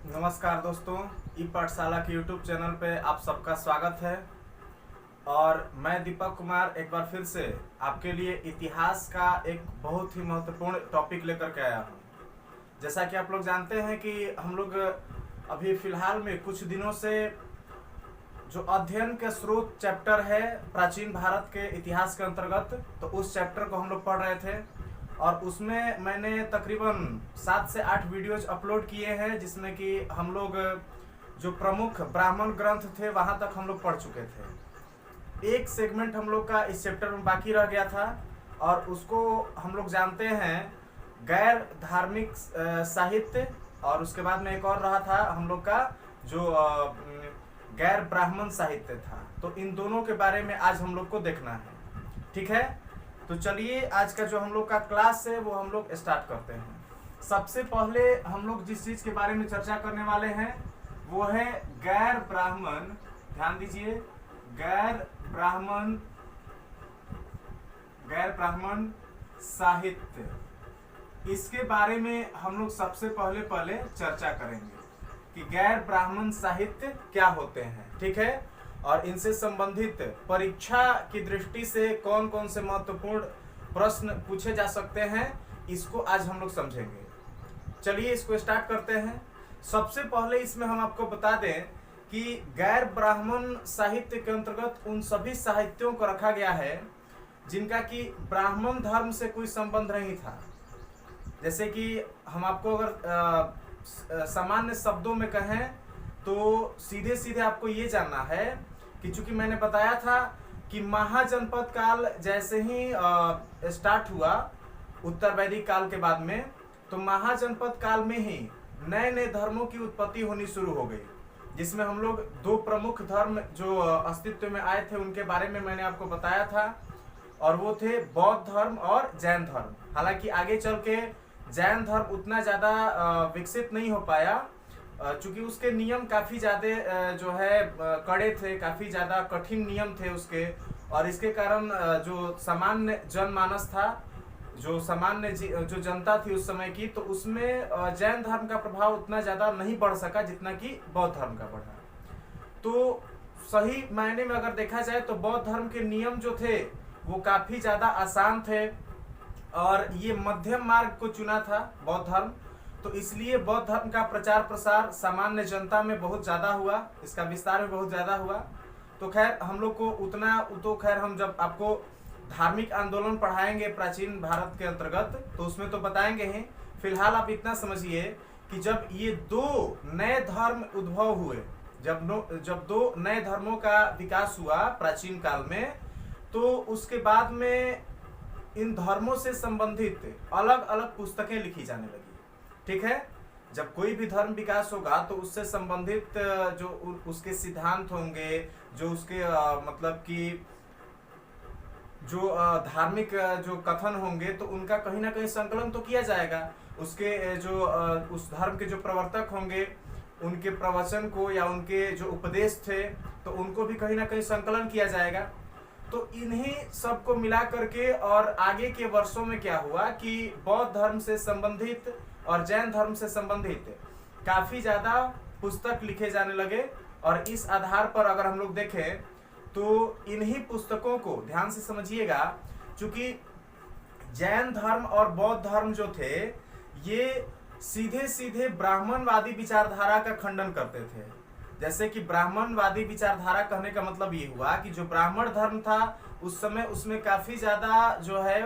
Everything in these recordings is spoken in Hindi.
नमस्कार दोस्तों, ई पाठशाला के यूट्यूब चैनल पे आप सबका स्वागत है। और मैं दीपक कुमार एक बार फिर से आपके लिए इतिहास का एक बहुत ही महत्वपूर्ण टॉपिक लेकर के आया हूँ। जैसा कि आप लोग जानते हैं कि हम लोग अभी फ़िलहाल में कुछ दिनों से जो अध्ययन के स्रोत चैप्टर है प्राचीन भारत के इतिहास के अंतर्गत, तो उस चैप्टर को हम लोग पढ़ रहे थे। और उसमें मैंने तकरीबन 7 से 8 वीडियोज अपलोड किए हैं, जिसमें कि हम लोग जो प्रमुख ब्राह्मण ग्रंथ थे वहाँ तक हम लोग पढ़ चुके थे। एक सेगमेंट हम लोग का इस चैप्टर में बाकी रह गया था, और उसको हम लोग जानते हैं गैर धार्मिक साहित्य, और उसके बाद में एक और रहा था हम लोग का जो गैर ब्राह्मण साहित्य था। तो इन दोनों के बारे में आज हम लोग को देखना है, ठीक है। तो चलिए आज का जो हम लोग का क्लास है वो हम लोग स्टार्ट करते हैं। सबसे पहले हम लोग जिस चीज के बारे में चर्चा करने वाले हैं वो है गैर ब्राह्मण, ध्यान दीजिए, गैर ब्राह्मण साहित्य। इसके बारे में हम लोग सबसे पहले चर्चा करेंगे कि गैर ब्राह्मण साहित्य क्या होते हैं, ठीक है, और इनसे संबंधित परीक्षा की दृष्टि से कौन कौन से महत्वपूर्ण प्रश्न पूछे जा सकते हैं, इसको आज हम लोग समझेंगे। चलिए इसको स्टार्ट करते हैं। सबसे पहले इसमें हम आपको बता दें कि गैर ब्राह्मण साहित्य के अंतर्गत उन सभी साहित्यों को रखा गया है जिनका कि ब्राह्मण धर्म से कोई संबंध नहीं था। जैसे कि हम आपको अगर सामान्य शब्दों में कहें तो सीधे सीधे आपको ये जानना है कि चूंकि मैंने बताया था कि महाजनपद काल जैसे ही स्टार्ट हुआ उत्तर वैदिक काल के बाद में, तो महाजनपद काल में ही नए नए धर्मों की उत्पत्ति होनी शुरू हो गई, जिसमें हम लोग दो प्रमुख धर्म जो अस्तित्व में आए थे उनके बारे में मैंने आपको बताया था, और वो थे बौद्ध धर्म और जैन धर्म। हालांकि आगे चल के जैन धर्म उतना ज़्यादा विकसित नहीं हो पाया, चूंकि उसके नियम काफ़ी ज़्यादा जो है कड़े थे, काफ़ी ज़्यादा कठिन नियम थे उसके, और इसके कारण जो सामान्य जनमानस था, जो सामान्य जो जनता थी उस समय की, तो उसमें जैन धर्म का प्रभाव उतना ज़्यादा नहीं बढ़ सका जितना कि बौद्ध धर्म का बढ़ा। तो सही मायने में अगर देखा जाए तो बौद्ध धर्म के नियम जो थे वो काफ़ी ज़्यादा आसान थे, और ये मध्यम मार्ग को चुना था बौद्ध धर्म। तो इसलिए बौद्ध धर्म का प्रचार प्रसार सामान्य जनता में बहुत ज़्यादा हुआ, इसका विस्तार में बहुत ज़्यादा हुआ। तो खैर हम लोग को उतना तो खैर हम जब आपको धार्मिक आंदोलन पढ़ाएंगे प्राचीन भारत के अंतर्गत तो उसमें तो बताएंगे ही। फिलहाल आप इतना समझिए कि जब ये दो नए धर्म उद्भव हुए, जब दो नए धर्मों का विकास हुआ प्राचीन काल में, तो उसके बाद में इन धर्मों से संबंधित अलग अलग पुस्तकें लिखी जाने लगी, ठीक है। जब कोई भी धर्म विकास होगा तो उससे संबंधित जो उसके सिद्धांत होंगे, जो उसके मतलब कि जो धार्मिक जो कथन होंगे, तो उनका कहीं ना कहीं संकलन तो किया जाएगा। उसके जो उस धर्म के जो प्रवर्तक होंगे उनके प्रवचन को या उनके जो उपदेश थे तो उनको भी कहीं ना कहीं संकलन किया जाएगा। तो इन्हीं सबको मिला करके और आगे के वर्षों में क्या हुआ कि बौद्ध धर्म से संबंधित और जैन धर्म से संबंधित काफ़ी ज़्यादा पुस्तक लिखे जाने लगे। और इस आधार पर अगर हम लोग देखें तो इन्हीं पुस्तकों को ध्यान से समझिएगा, चूंकि जैन धर्म और बौद्ध धर्म जो थे ये सीधे सीधे ब्राह्मणवादी विचारधारा का खंडन करते थे। जैसे कि ब्राह्मणवादी विचारधारा कहने का मतलब ये हुआ कि जो ब्राह्मण धर्म था उस समय उसमें काफ़ी ज़्यादा जो है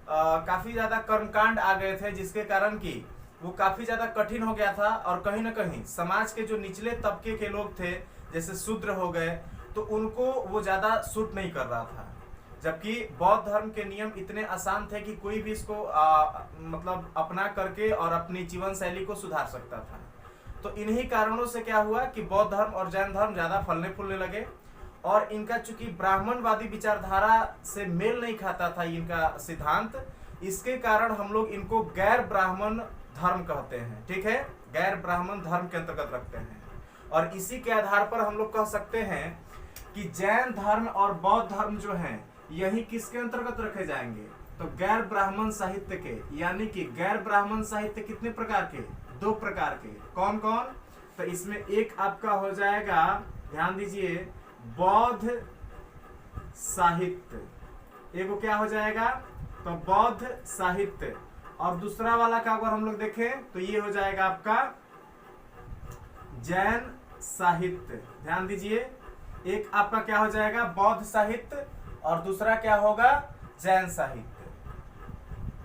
काफ़ी ज़्यादा कर्मकांड आ गए थे, जिसके कारण कि वो काफ़ी ज़्यादा कठिन हो गया था, और कहीं ना कहीं समाज के जो निचले तबके के लोग थे जैसे शूद्र हो गए, तो उनको वो ज़्यादा सूट नहीं कर रहा था। जबकि बौद्ध धर्म के नियम इतने आसान थे कि कोई भी इसको मतलब अपना करके और अपनी जीवन शैली को सुधार सकता था। तो इन्हीं कारणों से क्या हुआ कि बौद्ध धर्म और जैन धर्म ज़्यादा फलने फूलने लगे, और इनका चूंकि ब्राह्मणवादी विचारधारा से मेल नहीं खाता था इनका सिद्धांत, इसके कारण हम लोग इनको गैर ब्राह्मण धर्म कहते हैं, ठीक है, गैर ब्राह्मण धर्म के अंतर्गत रखते हैं। और इसी के आधार पर हम लोग कह सकते हैं कि जैन धर्म और बौद्ध धर्म जो हैं यही किसके अंतर्गत रखे जाएंगे, तो गैर ब्राह्मण साहित्य के। यानी कि गैर ब्राह्मण साहित्य कितने प्रकार के, दो प्रकार के। कौन कौन? तो इसमें एक आपका हो जाएगा, ध्यान दीजिए, बौद्ध साहित्य। एक क्या हो जाएगा, तो बौद्ध साहित्य। और दूसरा वाला का अगर हम लोग देखें तो ये हो जाएगा आपका जैन साहित्य। ध्यान दीजिए, एक आपका क्या हो जाएगा, बौद्ध साहित्य, और दूसरा क्या होगा, जैन साहित्य।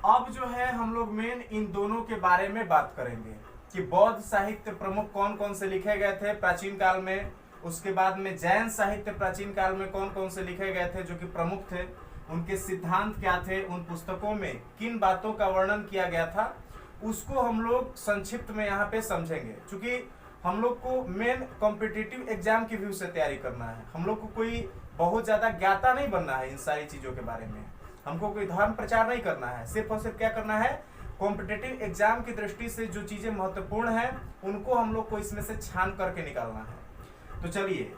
अब जो है हम लोग मेन इन दोनों के बारे में बात करेंगे कि बौद्ध साहित्य प्रमुख कौन कौन से लिखे गए थे प्राचीन काल में, उसके बाद में जैन साहित्य प्राचीन काल में कौन कौन से लिखे गए थे जो कि प्रमुख थे, उनके सिद्धांत क्या थे, उन पुस्तकों में किन बातों का वर्णन किया गया था, उसको हम लोग संक्षिप्त में यहाँ पे समझेंगे। क्योंकि हम लोग को मेन कॉम्पिटिटिव एग्जाम की व्यू से तैयारी करना है, हम लोग को कोई बहुत ज्यादा ज्ञाता नहीं बनना है इन सारी चीजों के बारे में, हमको कोई धर्म प्रचार नहीं करना है, सिर्फ और सिर्फ क्या करना है, कॉम्पिटिटिव एग्जाम की दृष्टि से जो चीजें महत्वपूर्ण है उनको हम लोग को इसमें से छान करके निकालना है। तो चलिए,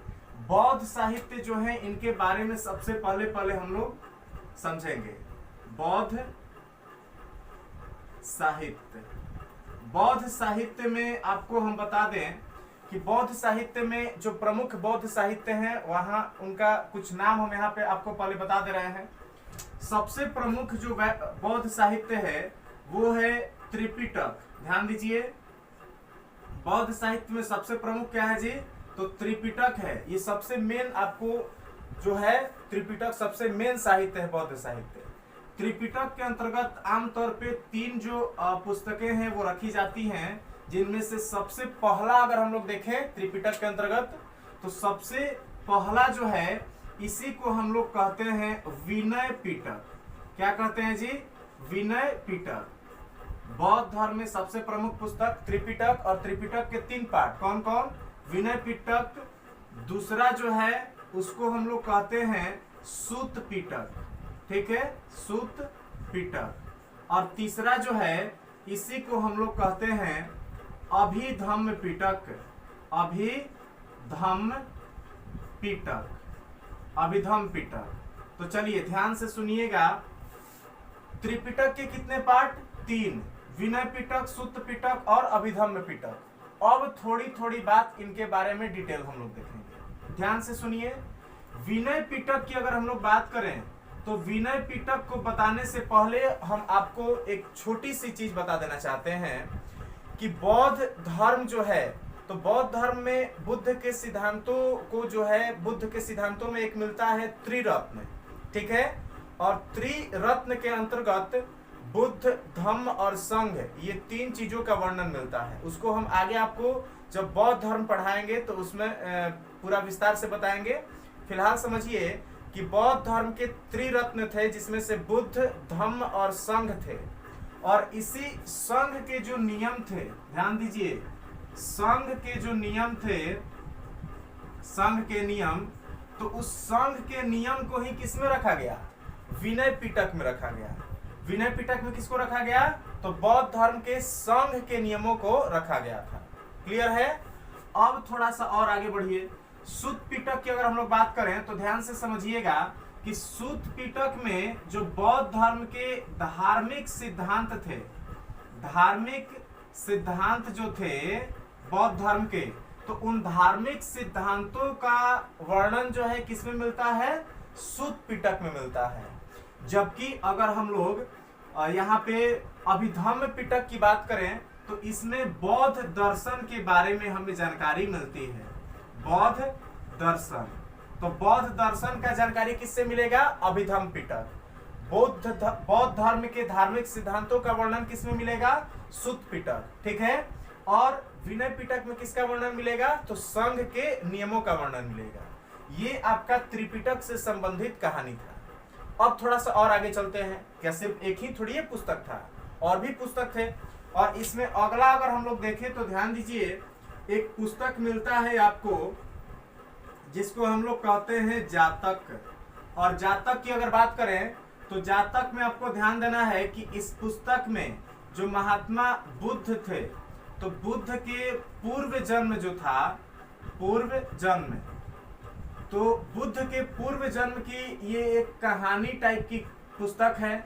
बौद्ध साहित्य जो है इनके बारे में सबसे पहले हम लोग समझेंगे। बौद्ध साहित्य, बौद्ध साहित्य में आपको हम बता दें कि बौद्ध साहित्य में जो प्रमुख बौद्ध साहित्य हैं वहां उनका कुछ नाम हम यहाँ पे आपको पहले बता दे रहे हैं। सबसे प्रमुख जो बौद्ध साहित्य है वो है त्रिपिटक। ध्यान दीजिए, बौद्ध साहित्य में सबसे प्रमुख क्या है जी, तो त्रिपिटक है। ये सबसे मेन आपको जो है, त्रिपिटक सबसे मेन साहित्य है बौद्ध साहित्य। त्रिपिटक के अंतर्गत आमतौर पे 3 जो पुस्तकें हैं वो रखी जाती हैं, जिनमें से सबसे पहला अगर हम लोग देखें त्रिपिटक के अंतर्गत, तो सबसे पहला जो है इसी को हम लोग कहते हैं विनय पिटक। क्या कहते हैं जी, विनय पिटक। बौद्ध धर्म में सबसे प्रमुख पुस्तक त्रिपिटक, और त्रिपिटक के 3 पार्ट कौन कौन, विनय पिटक, दूसरा जो है उसको हम लोग कहते हैं सूत पिटक, ठीक है, सूत पिटक, और तीसरा जो है इसी को हम लोग कहते हैं अभिधम्म पिटक। अभिधम्म पिटक, अभिधम्म पिटक। तो चलिए ध्यान से सुनिएगा, त्रिपिटक के कितने पार्ट, 3, विनय पिटक, सूत पिटक और अभिधम्म पिटक। अब थोड़ी थोड़ी बात इनके बारे में डिटेल हम लोग देखेंगे, ध्यान से सुनिए। विनय पिटक की अगर हम लोग बात करें तो विनय पिटक को बताने से पहले हम आपको एक छोटी सी चीज बता देना चाहते हैं कि बौद्ध धर्म जो है, तो बौद्ध धर्म में बुद्ध के सिद्धांतों को जो है, बुद्ध के सिद्धांतों में एक मिलता है त्रिरत्न, ठीक है, और त्रिरत्न के अंतर्गत बुद्ध, धम्म और संघ, ये 3 चीजों का वर्णन मिलता है। उसको हम आगे आपको जब बौद्ध धर्म पढ़ाएंगे तो उसमें पूरा विस्तार से बताएंगे। फिलहाल समझिए कि बौद्ध धर्म के त्रिरत्न थे, जिसमें से बुद्ध, धम्म और संघ थे, और इसी संघ के जो नियम थे, ध्यान दीजिए, संघ के जो नियम थे, संघ के नियम, तो उस संघ के नियम को ही किसमें रखा गया, विनय पिटक में रखा गया। विनय पिटक में किसको रखा गया, तो बौद्ध धर्म के संघ के नियमों को रखा गया था। क्लियर है। अब थोड़ा सा और आगे बढ़िए, सूत पिटक की अगर हम लोग बात करें तो ध्यान से समझिएगा कि सूत पिटक में जो बौद्ध धर्म के धार्मिक सिद्धांत थे, धार्मिक सिद्धांत जो थे बौद्ध धर्म के, तो उन धार्मिक सिद्धांतों का वर्णन जो है किसमें मिलता है, सूत पिटक में मिलता है। जबकि अगर हम लोग यहाँ पे अभिधम्म पिटक की बात करें तो इसमें बौद्ध दर्शन के बारे में हमें जानकारी मिलती है। बौद्ध दर्शन, तो बौद्ध दर्शन का जानकारी किससे मिलेगा, अभिधम्म पिटक। बौद्ध धर्म के धार्मिक सिद्धांतों का वर्णन किसमें मिलेगा, सूत पिटक, ठीक है। और विनय पिटक में किसका वर्णन मिलेगा, तो संघ के नियमों का वर्णन मिलेगा। ये आपका त्रिपिटक से संबंधित कहानी था। अब थोड़ा सा और आगे चलते हैं, क्या सिर्फ एक ही थोड़ी पुस्तक था, और भी पुस्तक थे। और इसमें अगला अगर हम लोग देखें तो ध्यान दीजिए, एक पुस्तक मिलता है आपको जिसको हम लोग कहते हैं जातक। और जातक की अगर बात करें तो जातक में आपको ध्यान देना है कि इस पुस्तक में जो महात्मा बुद्ध थे, तो बुद्ध के पूर्व जन्म जो था, पूर्व जन्म, तो बुद्ध के पूर्व जन्म की ये एक कहानी टाइप की पुस्तक है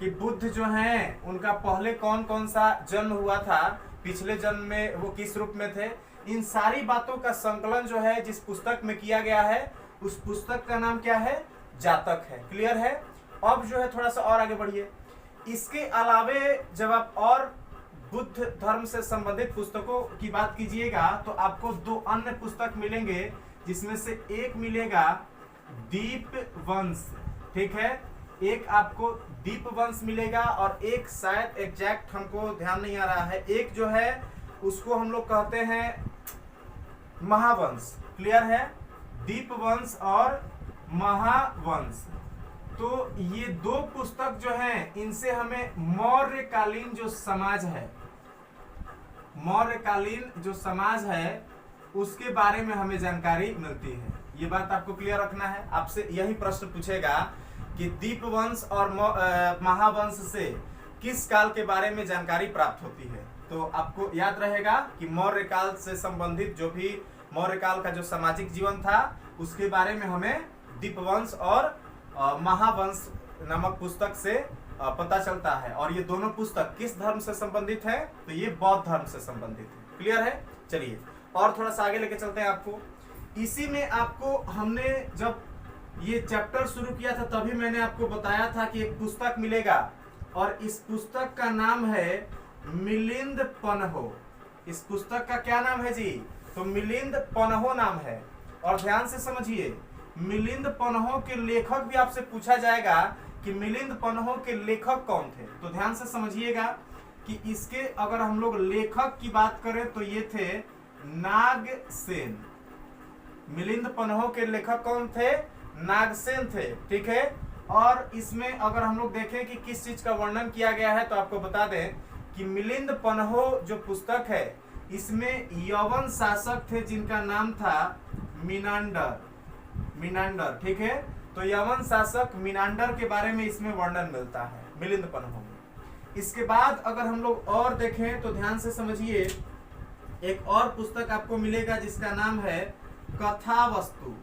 कि बुद्ध जो हैं उनका पहले कौन कौन सा जन्म हुआ था, पिछले जन्म में वो किस रूप में थे, इन सारी बातों का संकलन जो है जिस पुस्तक में किया गया है, उस पुस्तक का नाम क्या है, जातक है। क्लियर है। अब जो है थोड़ा सा और आगे बढ़िए। इसके अलावे जब आप और बुद्ध धर्म से संबंधित पुस्तकों की बात कीजिएगा तो आपको दो अन्य पुस्तक मिलेंगे, जिसमें से एक मिलेगा दीपवंश, ठीक है, एक आपको दीपवंश मिलेगा और एक शायद एग्जैक्ट हमको ध्यान नहीं आ रहा है, एक जो है उसको हम लोग कहते हैं महावंश। क्लियर है। दीपवंश और महावंश। तो ये दो पुस्तक जो हैं, इनसे हमें मौर्यकालीन जो समाज है, मौर्यकालीन जो समाज है उसके बारे में हमें जानकारी मिलती है। ये बात आपको क्लियर रखना है। आपसे यही प्रश्न पूछेगा कि दीपवंश और महावंश से किस काल के बारे में जानकारी प्राप्त होती है। तो आपको याद रहेगा कि मौर्य काल से संबंधित जो भी मौर्य काल का जो सामाजिक जीवन था उसके बारे में हमें दीपवंश और महावंश नामक पुस्तक से पता चलता है। और ये दोनों पुस्तक किस धर्म से संबंधित है, तो ये बौद्ध धर्म से संबंधित है। क्लियर है। चलिए और थोड़ा सा आगे लेके चलते हैं आपको। इसी में आपको हमने जब ये चैप्टर शुरू किया था तभी मैंने आपको बताया था कि एक पुस्तक मिलेगा और इस पुस्तक का नाम है मिलिंद पन्हो। इस पुस्तक का क्या नाम है जी, तो मिलिंद पन्हो नाम है। और ध्यान से समझिए, मिलिंद पन्हो के लेखक भी आपसे पूछा जाएगा कि मिलिंद पन्हो के लेखक कौन थे। तो ध्यान से समझिएगा कि इसके अगर हम लोग लेखक की बात करें तो ये थे नागसेन। मिलिंद पन्हो के लेखक कौन थे, नागसेन थे। ठीक है। और इसमें अगर हम लोग देखें कि किस चीज का वर्णन किया गया है तो आपको बता दें कि मिलिंद पन्हो जो पुस्तक है इसमें यवन शासक थे जिनका नाम था मिनांडर। ठीक है। तो यवन शासक मिनांडर के बारे में इसमें वर्णन मिलता है मिलिंद पन्हो में। इसके बाद अगर हम लोग और देखें तो ध्यान से समझिए, एक और पुस्तक आपको मिलेगा जिसका नाम है कथावस्तु।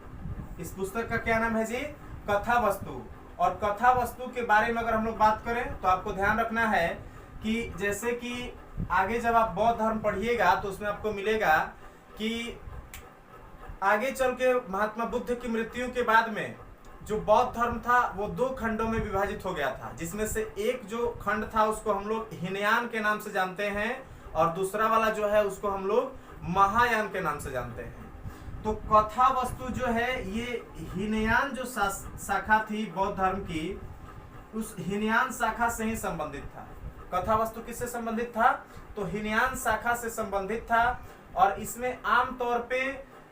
इस पुस्तक का क्या नाम है जी, कथावस्तु। और कथावस्तु के बारे में अगर हम लोग बात करें तो आपको ध्यान रखना है कि जैसे कि आगे जब आप बौद्ध धर्म पढ़िएगा तो उसमें आपको मिलेगा कि आगे चल के महात्मा बुद्ध की मृत्यु के बाद में जो बौद्ध धर्म था वो दो खंडों में विभाजित हो गया था, जिसमें से एक जो खंड था उसको हम लोग हीनयान के नाम से जानते हैं और दूसरा वाला जो है उसको हम लोग महायान के नाम से जानते हैं। तो कथा वस्तु जो है ये हीनयान जो शाखा थी बौद्ध धर्म की, उस हीनयान शाखा से ही संबंधित था। कथा वस्तु किससे संबंधित था, तो हीनयान शाखा से संबंधित था। और इसमें आमतौर पे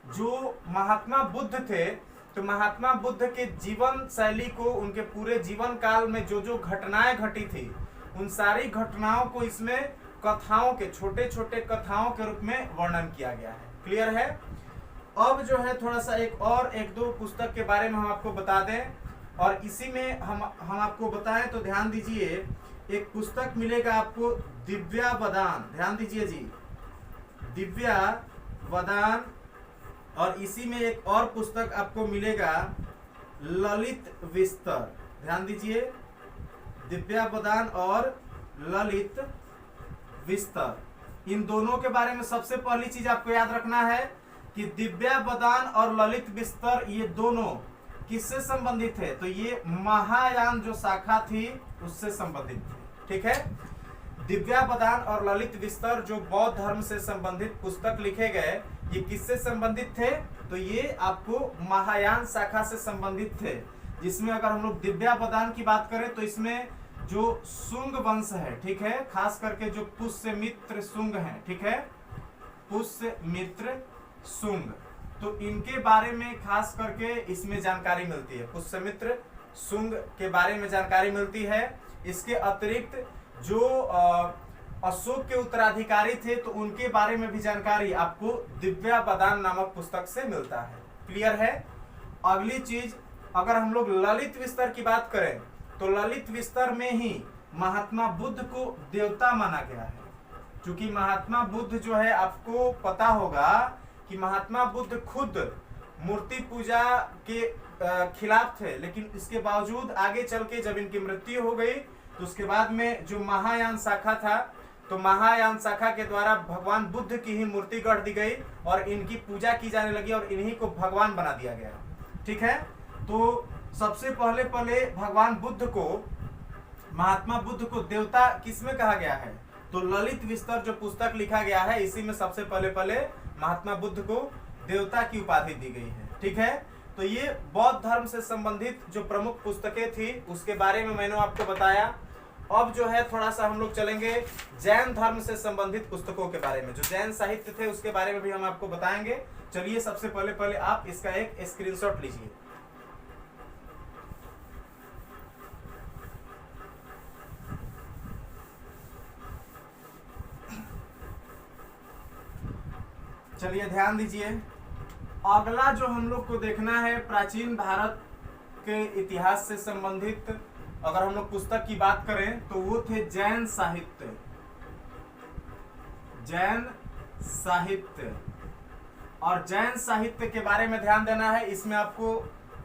जो महात्मा बुद्ध थे तो महात्मा बुद्ध के जीवन शैली को, उनके पूरे जीवन काल में जो जो घटनाएं घटी थी उन सारी घटनाओं को इसमें कथाओं के, छोटे छोटे कथाओं के रूप में वर्णन किया गया है। क्लियर है। अब जो है थोड़ा सा एक दो पुस्तक के बारे में हम आपको बता दें और इसी में हम आपको बताएं तो ध्यान दीजिए, एक पुस्तक मिलेगा आपको दिव्यावदान। ध्यान दीजिए जी, दिव्यावदान। और इसी में एक और पुस्तक आपको मिलेगा ललित विस्तर। ध्यान दीजिए, दिव्यावदान और ललित विस्तर। इन दोनों के बारे में सबसे पहली चीज आपको याद रखना है कि दिव्यावदान और ललित विस्तर ये दोनों किससे संबंधित है, तो ये महायान जो शाखा थी उससे संबंधित थे। ठीक है। दिव्यावदान और ललित विस्तर जो बौद्ध धर्म से संबंधित पुस्तक लिखे गए, ये किससे संबंधित थे, तो ये आपको महायान शाखा से संबंधित थे। जिसमें अगर हम लोग दिव्यावदान की बात करें तो इसमें जो शुंग वंश है, ठीक है, खास करके जो पुष्यमित्र शुंग हैं, ठीक है, पुष्यमित्र शुंग, तो इनके बारे में खास करके इसमें जानकारी मिलती है। पुष्यमित्र शुंग के बारे में जानकारी मिलती है। इसके अतिरिक्त जो अशोक के उत्तराधिकारी थे तो उनके बारे में भी जानकारी आपको दिव्यावदान नामक पुस्तक से मिलता है। क्लियर है। अगली चीज, अगर हम लोग ललित विस्तर की बात करें तो ललित विस्तर में ही महात्मा बुद्ध को देवता माना गया है। क्योंकि महात्मा बुद्ध जो है, आपको पता होगा कि महात्मा बुद्ध खुद मूर्ति पूजा के खिलाफ थे, लेकिन इसके बावजूद आगे चल के जब इनकी मृत्यु हो गई तो उसके बाद में जो महायान शाखा था तो महायान शाखा के द्वारा भगवान बुद्ध की ही मूर्ति गढ़ दी गई और इनकी पूजा की जाने लगी और इन्हीं को भगवान बना दिया गया। ठीक है, तो सबसे पहले भगवान बुद्ध को, महात्मा बुद्ध को देवता किसमें कहा गया है? तो ललित विस्तर जो पुस्तक लिखा गया है इसी में सबसे पहले महात्मा बुद्ध को देवता की उपाधि दी गई है। ठीक है, तो ये बौद्ध धर्म से संबंधित जो प्रमुख पुस्तकें थी उसके बारे में मैंने आपको बताया। अब जो है थोड़ा सा हम लोग चलेंगे जैन धर्म से संबंधित पुस्तकों के बारे में, जो जैन साहित्य थे उसके बारे में भी हम आपको बताएंगे। चलिए सबसे पहले आप इसका एक स्क्रीनशॉट लीजिए। चलिए ध्यान दीजिए, अगला जो हम लोग को देखना है प्राचीन भारत के इतिहास से संबंधित अगर हम लोग पुस्तक की बात करें तो वो थे जैन साहित्य। जैन साहित्य, और जैन साहित्य के बारे में ध्यान देना है। इसमें आपको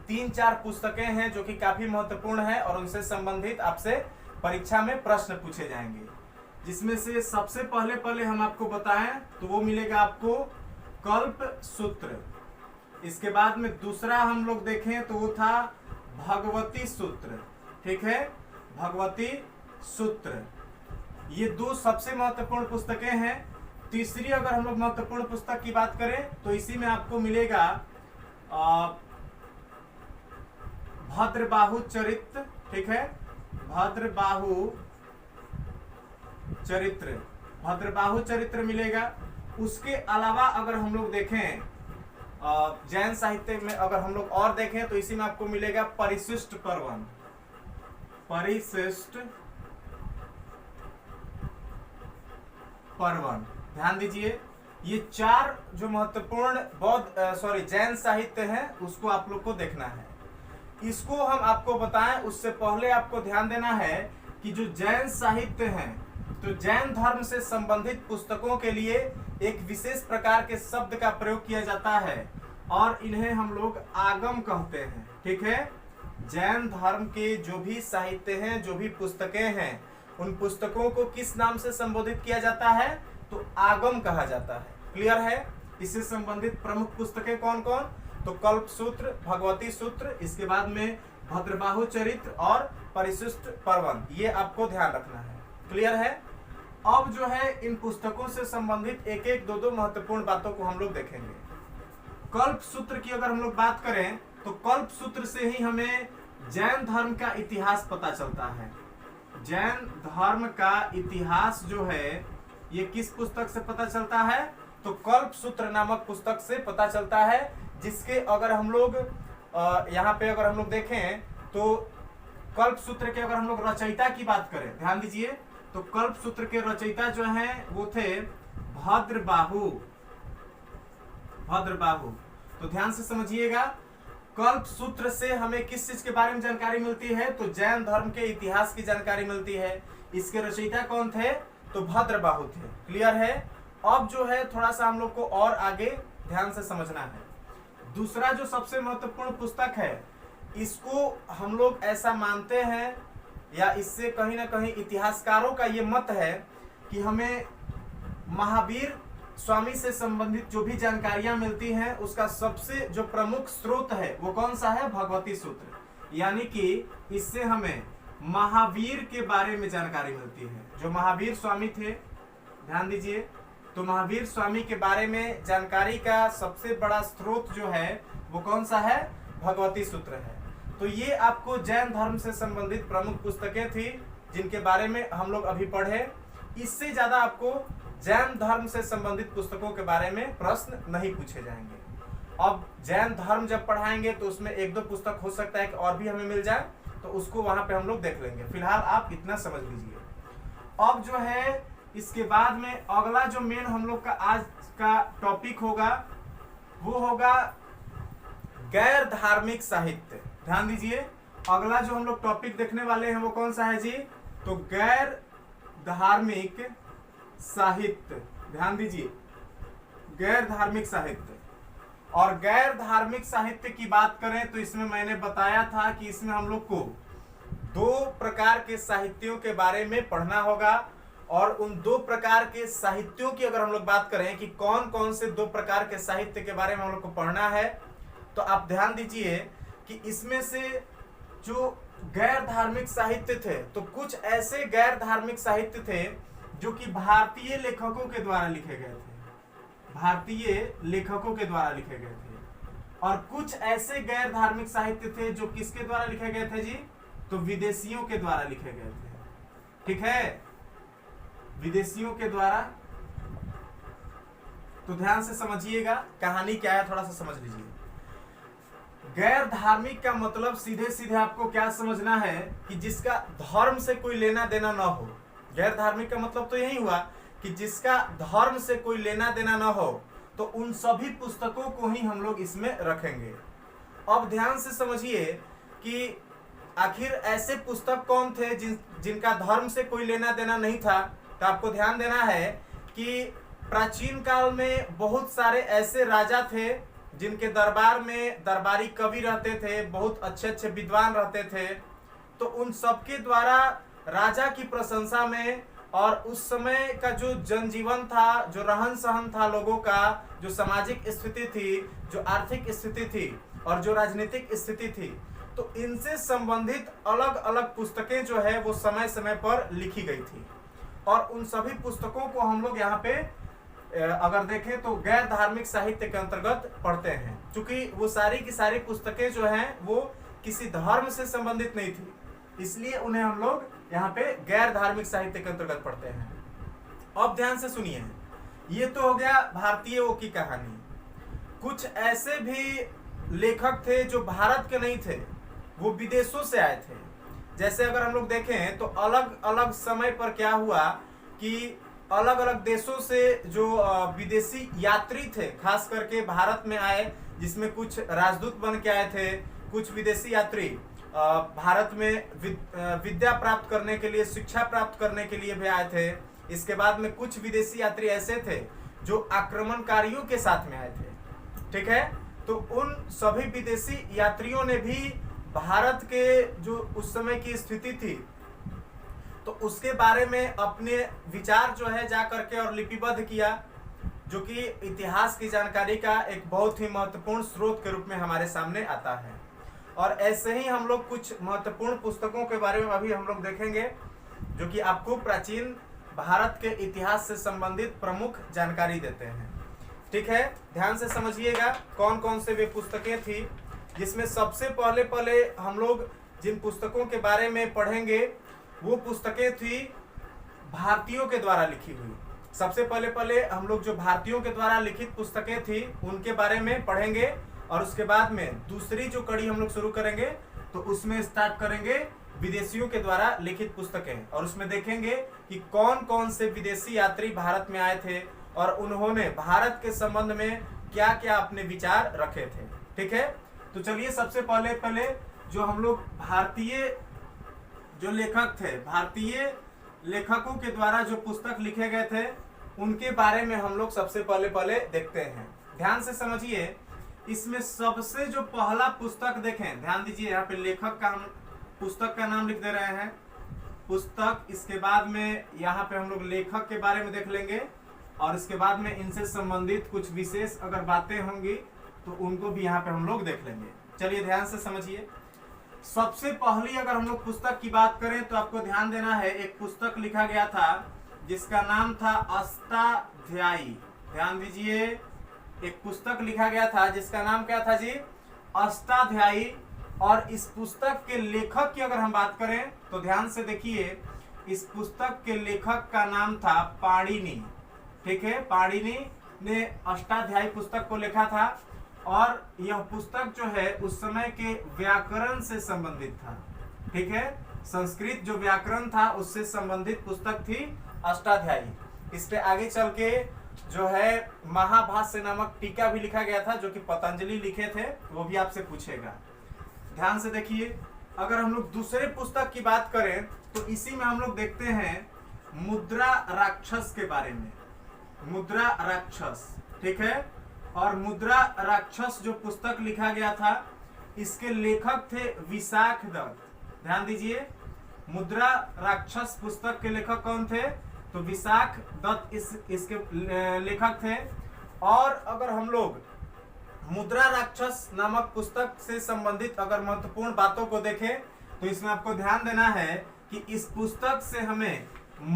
3-4 पुस्तकें हैं जो कि काफी महत्वपूर्ण है और उनसे संबंधित आपसे परीक्षा में प्रश्न पूछे जाएंगे, जिसमें से सबसे पहले हम आपको बताएं तो वो मिलेगा आपको कल्प सूत्र। इसके बाद में दूसरा हम लोग देखें तो वो था भगवती सूत्र। ठीक है, भगवती सूत्र, ये 2 सबसे महत्वपूर्ण पुस्तकें हैं। तीसरी अगर हम लोग महत्वपूर्ण पुस्तक की बात करें तो इसी में आपको मिलेगा भद्रबाहु चरित्र। ठीक है, भद्रबाहु चरित्र, भद्रबाहु चरित्र मिलेगा। उसके अलावा अगर हम लोग देखें जैन साहित्य में अगर हम लोग और देखें तो इसी में आपको मिलेगा परिशिष्ट पर्वन। परिशिष्ट पर्वन, ध्यान दीजिए, ये 4 जो महत्वपूर्ण जैन साहित्य है उसको आप लोग को देखना है। इसको हम आपको बताएं उससे पहले आपको ध्यान देना है कि जो जैन साहित्य हैं तो जैन धर्म से संबंधित पुस्तकों के लिए एक विशेष प्रकार के शब्द का प्रयोग किया जाता है और इन्हें हम लोग आगम कहते हैं। ठीक है, जैन धर्म के जो भी साहित्य हैं, जो भी पुस्तकें हैं, उन पुस्तकों को किस नाम से संबोधित किया जाता है? तो आगम कहा जाता है। क्लियर है? इससे संबंधित प्रमुख पुस्तकें कौन कौन? तो कल्प सूत्र, भगवती सूत्र, इसके बाद में भद्रबाहु चरित्र और परिशिष्ट पर्वन, ये आपको ध्यान रखना है। क्लियर है? अब जो है इन पुस्तकों से संबंधित एक एक 2-2 महत्वपूर्ण बातों को हम लोग देखेंगे। कल्प सूत्र की अगर हम लोग बात करें तो कल्प सूत्र से ही हमें जैन धर्म का इतिहास पता चलता है। जैन धर्म का इतिहास जो है ये किस पुस्तक से पता चलता है? तो कल्प सूत्र नामक पुस्तक से पता चलता है, जिसके अगर हम लोग यहाँ पे अगर हम लोग देखें तो कल्प सूत्र के अगर हम लोग रचयिता की बात करें, ध्यान दीजिए, तो कल्प सूत्र के रचयिता जो हैं वो थे भद्रबाहु। भद्रबाहु, तो ध्यान से समझिएगा, कल्प सूत्र से हमें किस चीज के बारे में जानकारी मिलती है? तो जैन धर्म के इतिहास की जानकारी मिलती है। इसके रचयिता कौन थे? तो भद्रबाहु थे। क्लियर है? अब जो है थोड़ा सा हम लोग को और आगे ध्यान से समझना है। दूसरा जो सबसे महत्वपूर्ण पुस्तक है, इसको हम लोग ऐसा मानते हैं या इससे कहीं ना कहीं इतिहासकारों का ये मत है कि हमें महावीर स्वामी से संबंधित जो भी जानकारियां मिलती हैं उसका सबसे जो प्रमुख स्रोत है वो कौन सा है? भगवती सूत्र। यानी कि इससे हमें महावीर के बारे में जानकारी मिलती है। जो महावीर स्वामी थे, ध्यान दीजिए, तो महावीर स्वामी के बारे में जानकारी का सबसे बड़ा स्रोत जो है वो कौन सा है? भगवती सूत्र है। तो ये आपको जैन धर्म से संबंधित प्रमुख पुस्तकें थी जिनके बारे में हम लोग अभी पढ़े। इससे ज्यादा आपको जैन धर्म से संबंधित पुस्तकों के बारे में प्रश्न नहीं पूछे जाएंगे। अब जैन धर्म जब पढ़ाएंगे तो उसमें 1-2 पुस्तक हो सकता है कि और भी हमें मिल जाए, तो उसको वहां पे हम लोग देख लेंगे। फिलहाल आप इतना समझ लीजिए। अब जो है इसके बाद में अगला जो मेन हम लोग का आज का टॉपिक होगा वो होगा गैर धार्मिक साहित्य। ध्यान दीजिए, अगला जो हम लोग टॉपिक देखने वाले हैं वो कौन सा है जी? तो गैर धार्मिक साहित्य। ध्यान दीजिए, गैर धार्मिक साहित्य। और गैर धार्मिक साहित्य की बात करें तो इसमें मैंने बताया था कि इसमें हम लोग को 2 प्रकार के साहित्यों के बारे में पढ़ना होगा। और उन दो प्रकार के साहित्यों की अगर हम लोग बात करें कि कौन कौन से दो प्रकार के साहित्य के बारे में हम लोग को पढ़ना है, तो आप ध्यान दीजिए कि इसमें से जो गैर धार्मिक साहित्य थे, तो कुछ ऐसे गैर धार्मिक साहित्य थे जो कि भारतीय लेखकों के द्वारा लिखे गए थे, भारतीय लेखकों के द्वारा लिखे गए थे। और कुछ ऐसे गैर धार्मिक साहित्य थे जो किसके द्वारा लिखे गए थे जी? तो विदेशियों के द्वारा लिखे गए थे। ठीक है, विदेशियों के द्वारा। तो ध्यान से समझिएगा कहानी क्या है, थोड़ा सा समझ लीजिए। गैर धार्मिक का मतलब सीधे सीधे आपको क्या समझना है कि जिसका धर्म से कोई लेना देना ना हो। गैर धार्मिक का मतलब तो यही हुआ कि जिसका धर्म से कोई लेना देना ना हो, तो उन सभी पुस्तकों को ही हम लोग इसमें रखेंगे। अब ध्यान से समझिए कि आखिर ऐसे पुस्तक कौन थे जिनका धर्म से कोई लेना देना नहीं था। तो आपको ध्यान देना है कि प्राचीन काल में बहुत सारे ऐसे राजा थे जिनके दरबार में दरबारी कवि रहते थे, बहुत अच्छे अच्छे विद्वान रहते थे। तो उन सबके द्वारा राजा की प्रशंसा में और उस समय का जो जनजीवन था, जो रहन सहन था लोगों का, जो सामाजिक स्थिति थी, जो आर्थिक स्थिति थी और जो राजनीतिक स्थिति थी, तो इनसे संबंधित अलग अलग पुस्तकें जो है वो समय समय पर लिखी गई थी। और उन सभी पुस्तकों को हम लोग यहाँ पे अगर देखें तो गैर धार्मिक साहित्य के अंतर्गत पढ़ते हैं, क्योंकि वो सारी की सारी पुस्तकें जो हैं वो किसी धर्म से संबंधित नहीं थी, इसलिए उन्हें हम लोग यहाँ पे गैर धार्मिक साहित्य के अंतर्गत पढ़ते हैं। अब ध्यान से सुनिए, ये तो हो गया भारतीयों की कहानी। कुछ ऐसे भी लेखक थे जो भारत के नहीं थे, वो विदेशों से आए थे। जैसे अगर हम लोग देखें तो अलग अलग समय पर क्या हुआ कि अलग अलग देशों से जो विदेशी यात्री थे खास करके भारत में आए, जिसमें कुछ राजदूत बन के आए थे, कुछ विदेशी यात्री भारत में विद्या प्राप्त करने के लिए, शिक्षा प्राप्त करने के लिए भी आए थे। इसके बाद में कुछ विदेशी यात्री ऐसे थे जो आक्रमणकारियों के साथ में आए थे। ठीक है, तो उन सभी विदेशी यात्रियों ने भी भारत के जो उस समय की स्थिति थी तो उसके बारे में अपने विचार जो है जा करके और लिपिबद्ध किया, जो कि इतिहास की जानकारी का एक बहुत ही महत्वपूर्ण स्रोत के रूप में हमारे सामने आता है। और ऐसे ही हम लोग कुछ महत्वपूर्ण पुस्तकों के बारे में अभी हम लोग देखेंगे जो कि आपको प्राचीन भारत के इतिहास से संबंधित प्रमुख जानकारी देते हैं। ठीक है, ध्यान से समझिएगा कौन कौन से वे पुस्तकें थी, जिसमें सबसे पहले हम लोग जिन पुस्तकों के बारे में पढ़ेंगे वो पुस्तकें थी भारतीयों के द्वारा लिखी हुई। सबसे पहले हम लोग जो भारतीयों के द्वारा लिखित पुस्तकें थी उनके बारे में पढ़ेंगे, और उसके बाद में दूसरी जो कड़ी हम लोग शुरू करेंगे तो उसमें स्टार्ट करेंगे विदेशियों के द्वारा लिखित पुस्तकें, और उसमें देखेंगे कि कौन कौन से विदेशी यात्री भारत में आए थे और उन्होंने भारत के संबंध में क्या क्या अपने विचार रखे थे। ठीक है, तो चलिए सबसे पहले जो हम लोग भारतीय जो लेखक थे, भारतीय लेखकों के द्वारा जो पुस्तक लिखे गए थे उनके बारे में हम लोग सबसे पहले देखते हैं। ध्यान से समझिए, इसमें सबसे जो पहला पुस्तक देखें, ध्यान दीजिए, यहाँ पे लेखक का हम पुस्तक का नाम लिख दे रहे हैं, पुस्तक। इसके बाद में यहाँ पे हम लोग लेखक के बारे में देख लेंगे, और इसके बाद में इनसे संबंधित कुछ विशेष अगर बातें होंगी तो उनको भी यहाँ पे हम लोग देख लेंगे। चलिए ध्यान से समझिए। सबसे पहली अगर हम लोग पुस्तक की बात करें तो आपको ध्यान देना है, एक पुस्तक लिखा गया था जिसका नाम था अष्टाध्यायी। ध्यान दीजिए, एक पुस्तक लिखा गया था जिसका नाम क्या था जी? अष्टाध्यायी। और इस पुस्तक के लेखक की अगर हम बात करें तो ध्यान से देखिए, इस पुस्तक के लेखक का नाम था पाणिनि। ठीक है, पाणिनि ने अष्टाध्यायी पुस्तक को लिखा था, और यह पुस्तक जो है उस समय के व्याकरण से संबंधित था। ठीक है, संस्कृत जो व्याकरण था उससे संबंधित पुस्तक थी अष्टाध्यायी। इस पे आगे चल के जो है महाभाष्य नामक टीका भी लिखा गया था जो कि पतंजलि लिखे थे, वो भी आपसे पूछेगा। ध्यान से देखिए, अगर हम लोग दूसरे पुस्तक की बात करें तो इसी में हम लोग देखते हैं मुद्रा राक्षस के बारे में। मुद्रा राक्षस, ठीक है, और मुद्रा राक्षस जो पुस्तक लिखा गया था इसके लेखक थे विशाख दत्त। ध्यान दीजिए, मुद्रा राक्षस पुस्तक के लेखक कौन थे? तो विशाख दत्त इसके लेखक थे। और अगर हम लोग मुद्रा राक्षस नामक पुस्तक से संबंधित अगर महत्वपूर्ण बातों को देखें तो इसमें आपको ध्यान देना है कि इस पुस्तक से हमें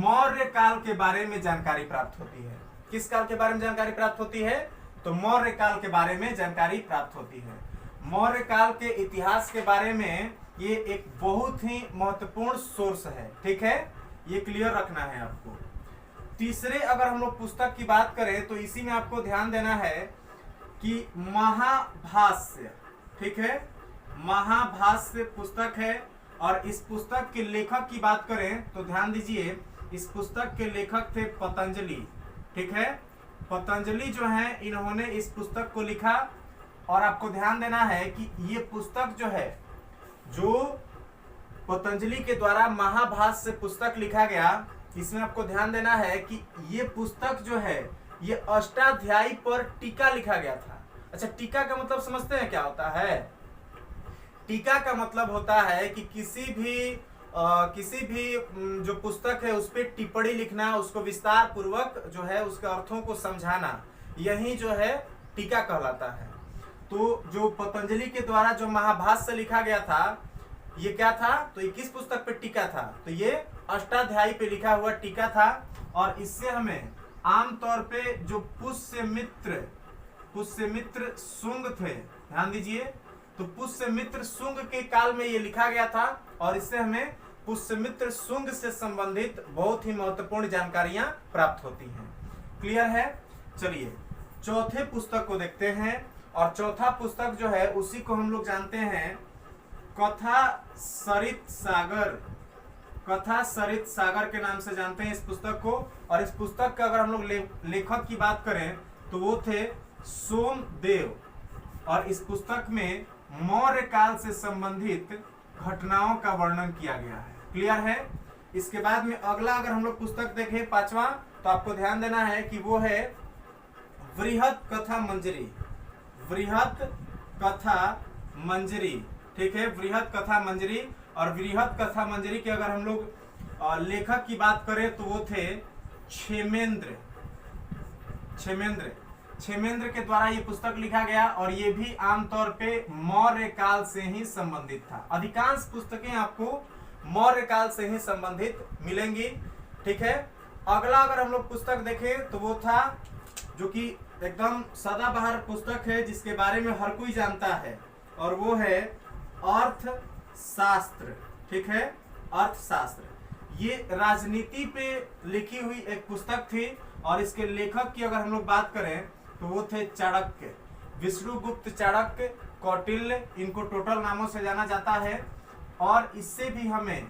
मौर्य काल के बारे में जानकारी प्राप्त होती है। किस काल के बारे में जानकारी प्राप्त होती है? तो मौर्य काल के बारे में जानकारी प्राप्त होती है। मौर्य काल के इतिहास के बारे में ये एक बहुत ही महत्वपूर्ण सोर्स है। ठीक है, ये क्लियर रखना है आपको। तीसरे अगर हम लोग पुस्तक की बात करें तो इसी में आपको ध्यान देना है कि महाभाष्य, ठीक है, महाभाष्य पुस्तक है। और इस पुस्तक के लेखक की बात करें तो ध्यान दीजिए, इस पुस्तक के लेखक थे पतंजलि। ठीक है, पतंजलि जो है इन्होंने इस पुस्तक को लिखा। और आपको ध्यान देना है कि ये पुस्तक जो है, जो पतंजलि के द्वारा महाभाष्य पुस्तक लिखा गया, इसमें आपको ध्यान देना है कि ये पुस्तक जो है ये अष्टाध्यायी पर टीका लिखा गया था। अच्छा, टीका का मतलब समझते हैं क्या होता है? टीका का मतलब होता है कि किसी भी जो पुस्तक है उस पर टिप्पणी लिखना, उसको विस्तार पूर्वक जो है उसके अर्थों को समझाना, यही जो है टीका कहलाता है। तो जो पतंजलि के द्वारा जो महाभाष्य लिखा गया था, ये क्या था? तो ये किस पुस्तक पे टीका था? तो ये अष्टाध्यायी पे लिखा हुआ टीका था। और इससे हमें आमतौर पे जो पुष्यमित्र शुंग थे, ध्यान दीजिए, तो पुष्यमित्र शुंग के काल में ये लिखा गया था। और इससे हमें पुष्यमित्र शुंग से संबंधित बहुत ही महत्वपूर्ण जानकारियां प्राप्त होती हैं। क्लियर है? चलिए चौथे पुस्तक को देखते हैं। और चौथा पुस्तक जो है उसी को हम लोग जानते हैं कथा सरित सागर के नाम से जानते हैं इस पुस्तक को। और इस पुस्तक का अगर हम लोग लेखक की बात करें तो वो थे सोमदेव। और इस पुस्तक में मौर्य काल से संबंधित घटनाओं का वर्णन किया गया है। क्लियर है? इसके बाद में अगला अगर हम लोग पुस्तक देखें, पांचवा, तो आपको ध्यान देना है कि वो है वृहत कथा मंजरी। वृहत कथा मंजरी, ठीक है, वृहत कथा मंजरी। और वृहत कथा मंजरी के अगर हम लोग लेखक की बात करें तो वो थे क्षेमेंद्र के द्वारा ये पुस्तक लिखा गया। और ये भी आमतौर पे मौर्य काल से ही संबंधित था। अधिकांश पुस्तकें आपको मौर्य काल से ही संबंधित मिलेंगी। ठीक है, अगला अगर हम लोग पुस्तक देखें तो वो था जो कि एकदम सदाबहार पुस्तक है, जिसके बारे में हर कोई जानता है, और वो है अर्थशास्त्र। ठीक है, अर्थशास्त्र ये राजनीति पे लिखी हुई एक पुस्तक थी। और इसके लेखक की अगर हम लोग बात करें तो वो थे चाणक्य, विष्णुगुप्त चाणक्य, कौटिल्य, इनको टोटल नामों से जाना जाता है। और इससे भी हमें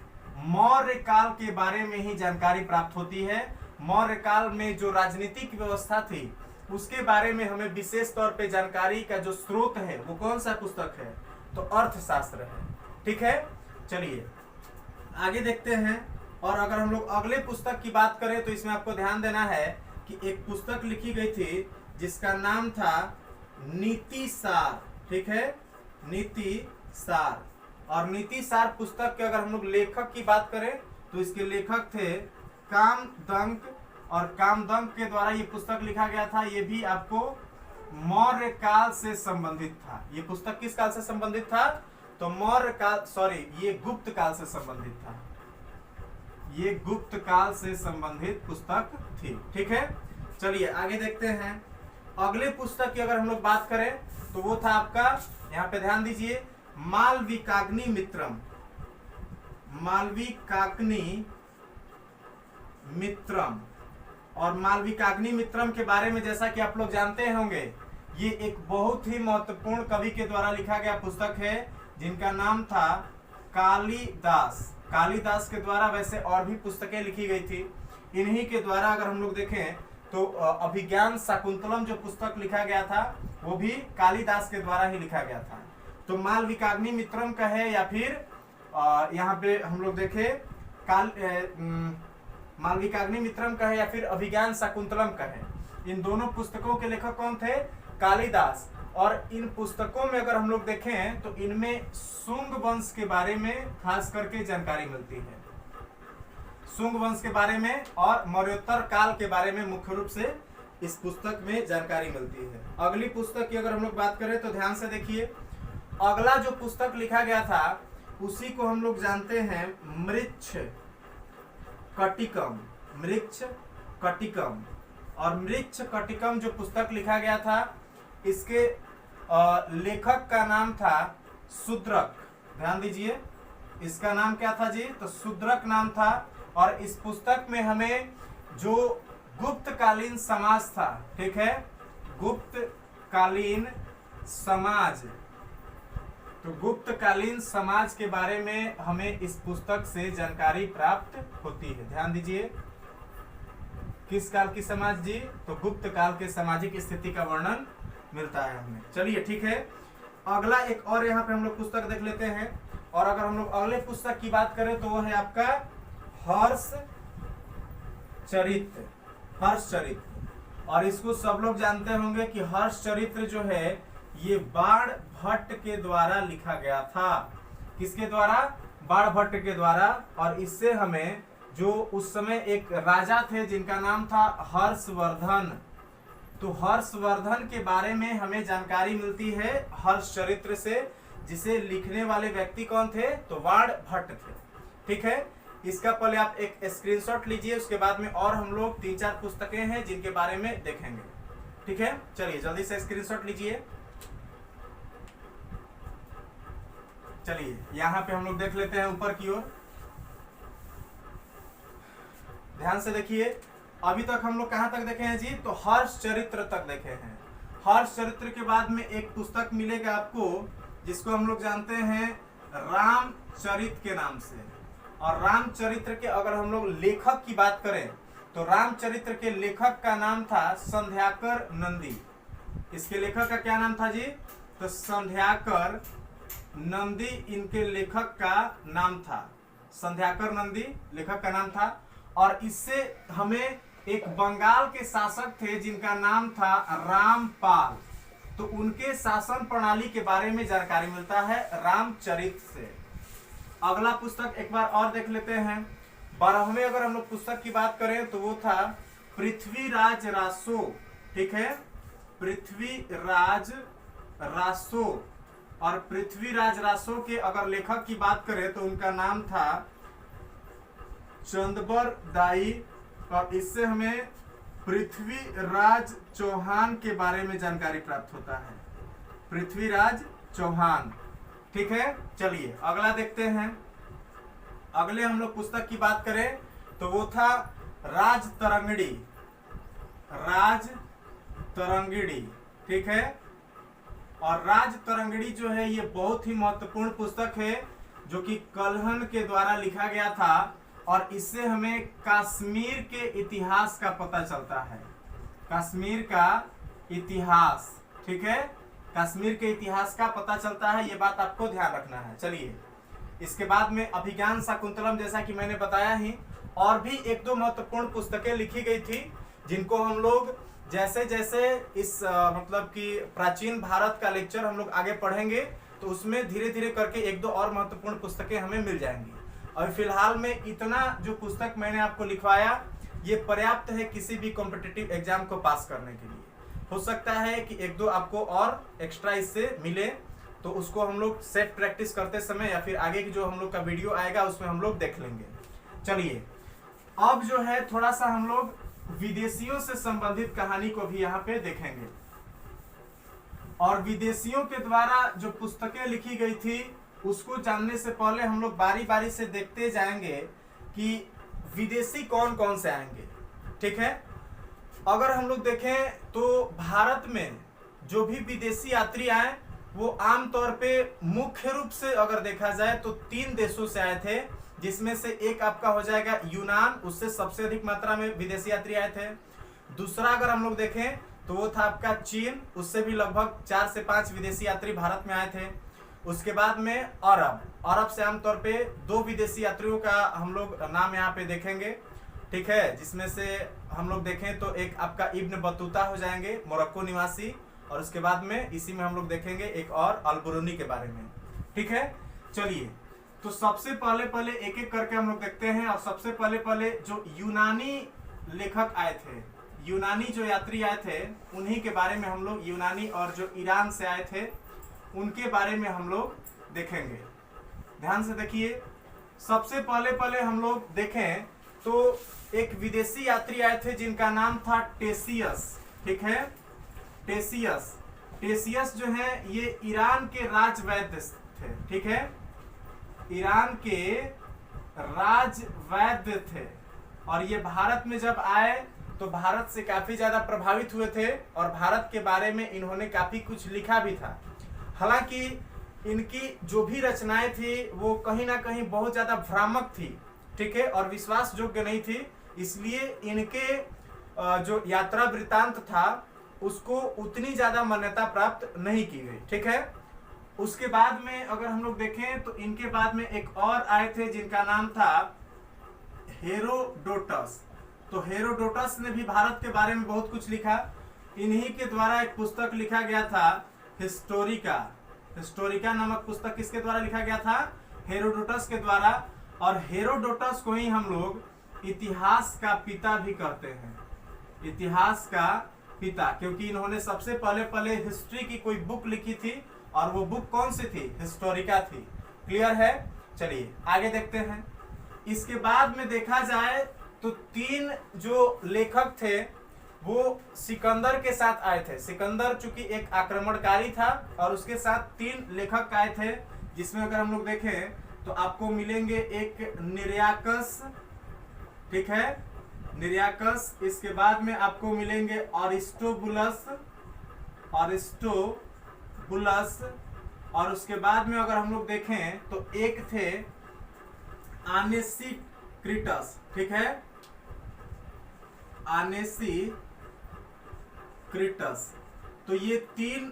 मौर्य काल के बारे में ही जानकारी प्राप्त होती है। मौर्य काल में जो राजनीतिक व्यवस्था थी उसके बारे में हमें विशेष तौर पे जानकारी का जो स्रोत है वो कौन सा पुस्तक है? तो अर्थशास्त्र है। ठीक है, चलिए आगे देखते हैं। और अगर हम लोग अगले पुस्तक की बात करें तो इसमें आपको ध्यान देना है कि एक पुस्तक लिखी गई थी जिसका नाम था नीति सार। ठीक है, नीति सार। और नीति सार पुस्तक के अगर हम लोग लेखक की बात करें तो इसके लेखक थे कामदंक। और कामदंक के द्वारा ये पुस्तक लिखा गया था। ये भी आपको मौर्य काल से संबंधित था। ये पुस्तक किस काल से संबंधित था? तो मौर्य काल, ये गुप्त काल से संबंधित था। ये गुप्त काल से संबंधित पुस्तक थी। ठीक है, चलिए आगे देखते हैं। अगले पुस्तक की अगर हम लोग बात करें तो वो था आपका, यहाँ पे ध्यान दीजिए, मालविकाग्नि मित्रम। और मालविकाग्नि मित्रम के बारे में जैसा कि आप लोग जानते होंगे, ये एक बहुत ही महत्वपूर्ण कवि के द्वारा लिखा गया पुस्तक है जिनका नाम था कालिदास। कालिदास के द्वारा वैसे और भी पुस्तकें लिखी गई थी। इन्हीं के द्वारा अगर हम लोग देखें तो अभिज्ञान शाकुंतलम जो पुस्तक लिखा गया था वो भी कालिदास के द्वारा ही लिखा गया था। तो मालविकाग्नि मित्रम का है, या फिर यहाँ पे हम लोग देखें मालविकाग्नि मित्रम का है, या फिर अभिज्ञान शाकुंतलम का है। इन दोनों पुस्तकों के लेखक कौन थे? कालिदास। और इन पुस्तकों में अगर हम लोग देखें तो इनमें शुंग वंश के बारे में खास करके जानकारी मिलती है। शुंग वंश के बारे में और मौर्योत्तर काल के बारे में मुख्य रूप से इस पुस्तक में जानकारी मिलती है। अगली पुस्तक की अगर हम लोग बात करें तो ध्यान से देखिए, अगला जो पुस्तक लिखा गया था उसी को हम लोग जानते हैं मृच्छ कटिकम। मृच्छ कटिकम, और मृच्छ कटिकम जो पुस्तक लिखा गया था इसके लेखक का नाम था शूद्रक। ध्यान दीजिए, इसका नाम क्या था जी? तो शूद्रक नाम था। और इस पुस्तक में हमें जो गुप्तकालीन समाज था, ठीक है, गुप्तकालीन समाज, तो गुप्तकालीन समाज के बारे में हमें इस पुस्तक से जानकारी प्राप्त होती है। ध्यान दीजिए, किस काल की समाज जी? तो गुप्त काल के सामाजिक स्थिति का वर्णन मिलता है हमें। चलिए ठीक है, अगला एक और यहाँ पे हम लोग पुस्तक देख लेते हैं। और अगर हम लोग अगले पुस्तक की बात करें तो वो है आपका हर्ष चरित्र। हर्ष चरित्र, और इसको सब लोग जानते होंगे कि हर्ष चरित्र जो है ये बाण भट्ट के द्वारा लिखा गया था। किसके द्वारा? बाण भट्ट के द्वारा। और इससे हमें जो उस समय एक राजा थे जिनका नाम था हर्षवर्धन, तो हर्षवर्धन के बारे में हमें जानकारी मिलती है हर्ष चरित्र से, जिसे लिखने वाले व्यक्ति कौन थे? तो बाण भट्ट थे। ठीक है, इसका पहले आप एक स्क्रीनशॉट लीजिए, उसके बाद में और हम लोग 3-4 पुस्तकें हैं जिनके बारे में देखेंगे। ठीक है, चलिए जल्दी से स्क्रीनशॉट लीजिए। चलिए यहाँ पे हम लोग देख लेते हैं ऊपर की ओर, ध्यान से देखिए। अभी तक हम लोग कहां तक देखे हैं जी? तो हर्ष चरित्र तक देखे हैं। हर्ष चरित्र के बाद में एक पुस्तक मिलेगा आपको जिसको हम लोग जानते हैं रामचरित के नाम से। और रामचरित्र के अगर हम लोग लेखक की बात करें तो रामचरित्र के लेखक का नाम था संध्याकर नंदी। इसके लेखक का क्या नाम था जी? तो संध्याकर नंदी इनके लेखक का नाम था। संध्याकर नंदी लेखक का नाम था। और इससे हमें एक बंगाल के शासक थे जिनका नाम था रामपाल, तो उनके शासन प्रणाली के बारे में जानकारी मिलता है रामचरित से। अगला पुस्तक एक बार और देख लेते हैं। 12वें अगर हम लोग पुस्तक की बात करें तो वो था पृथ्वीराज रासो। ठीक है, पृथ्वीराज रासो। और पृथ्वीराज रासो के अगर लेखक की बात करें तो उनका नाम था चंदबर दाई। और इससे हमें पृथ्वीराज चौहान के बारे में जानकारी प्राप्त होता है। पृथ्वीराज चौहान। ठीक है, चलिए अगला देखते हैं। अगले हम लोग पुस्तक की बात करें तो वो था राजतरंगिणी। राजतरंगिणी, ठीक है। और राजतरंगिणी जो है ये बहुत ही महत्वपूर्ण पुस्तक है जो कि कल्हण के द्वारा लिखा गया था। और इससे हमें कश्मीर के इतिहास का पता चलता है। कश्मीर का इतिहास, ठीक है, कश्मीर के इतिहास का पता चलता है, ये बात आपको ध्यान रखना है। चलिए इसके बाद में अभिज्ञान शाकुंतलम, जैसा कि मैंने बताया ही, और भी 1-2 महत्वपूर्ण पुस्तकें लिखी गई थी जिनको हम लोग जैसे जैसे इस मतलब कि प्राचीन भारत का लेक्चर हम लोग आगे पढ़ेंगे तो उसमें धीरे धीरे करके 1-2 और महत्वपूर्ण पुस्तकें हमें मिल जाएंगी। और फिलहाल में इतना जो पुस्तक मैंने आपको लिखवाया ये पर्याप्त है किसी भी कॉम्पिटिटिव एग्जाम को पास करने के लिए। हो सकता है कि 1-2 आपको और एक्स्ट्रा इससे मिले, तो उसको हम लोग सेट प्रैक्टिस करते समय या फिर आगे की जो हम लोग का वीडियो आएगा उसमें हम लोग देख लेंगे। चलिए अब जो है थोड़ा सा हम लोग विदेशियों से संबंधित कहानी को भी यहाँ पे देखेंगे। और विदेशियों के द्वारा जो पुस्तकें लिखी गई थी उसको जानने से पहले हम लोग बारी बारी से देखते जाएंगे कि विदेशी कौन कौन से आएंगे। ठीक है, अगर हम लोग देखें तो भारत में जो भी विदेशी यात्री आए वो आमतौर पे मुख्य रूप से अगर देखा जाए तो 3 देशों से आए थे, जिसमें से एक आपका हो जाएगा यूनान, उससे सबसे अधिक मात्रा में विदेशी यात्री आए थे। दूसरा अगर हम लोग देखें तो वो था आपका चीन, उससे भी लगभग 4 से 5 विदेशी यात्री भारत में आए थे। उसके बाद में अरब से आमतौर पे 2 विदेशी यात्रियों का हम लोग नाम यहाँ पे देखेंगे। ठीक है, जिसमें से हम लोग देखें तो एक आपका इब्न बतूता हो जाएंगे, मोरक्को निवासी, और उसके बाद में इसी में हम लोग देखेंगे एक और अल बुरूनी के बारे में। ठीक है, चलिए तो सबसे पहले पहले एक एक करके हम लोग देखते हैं। और सबसे पहले पहले जो यूनानी लेखक आए थे, यूनानी जो यात्री आए थे, उन्हीं के बारे में हम लोग, यूनानी और जो ईरान से आए थे उनके बारे में हम लोग देखेंगे। ध्यान से देखिए, सबसे पहले पहले हम लोग देखें तो एक विदेशी यात्री आए थे जिनका नाम था टेसियस। ठीक है, टेसियस। टेसियस जो है ये ईरान के राजवैद्य थे। ठीक है, ईरान के राजवैद्य थे और ये भारत में जब आए तो भारत से काफी ज्यादा प्रभावित हुए थे और भारत के बारे में इन्होंने काफी कुछ लिखा भी था। हालांकि इनकी जो भी रचनाएं थी वो कहीं ना कहीं बहुत ज्यादा भ्रामक थी। ठीक है, और विश्वास योग्य नहीं थी, इसलिए इनके जो यात्रा वृत्तांत था उसको उतनी ज्यादा मान्यता प्राप्त नहीं की गई। ठीक है, उसके बाद में अगर हम लोग देखें तो इनके बाद में एक और आए थे जिनका नाम था हेरोडोटस। तो हेरोडोटस ने भी भारत के बारे में बहुत कुछ लिखा। इन्हीं के द्वारा एक पुस्तक लिखा गया था हिस्टोरिका। हिस्टोरिका नामक पुस्तक किसके द्वारा लिखा गया था? हेरोडोटस के द्वारा। और हेरोडोटस को ही हम लोग इतिहास का पिता भी कहते हैं, इतिहास का पिता, क्योंकि इन्होंने सबसे पहले पहले हिस्ट्री की कोई बुक लिखी थी और वो बुक कौन सी थी? हिस्टोरिका थी। क्लियर है? चलिए आगे देखते हैं। इसके बाद में देखा जाए तो तीन जो लेखक थे वो सिकंदर के साथ आए थे। सिकंदर चूंकि एक आक्रमणकारी था और उसके साथ तीन लेखक आए थे, जिसमें अगर हम लोग देखें तो आपको मिलेंगे एक निरयाकस। ठीक है, निरयाकस। इसके बाद में आपको मिलेंगे अरिस्टोबुलस, अरिस्टोबुलस। और उसके बाद में अगर हम लोग देखें तो एक थे आनेसिक्रिटस। ठीक है, आनेसिक्रिटस। तो ये तीन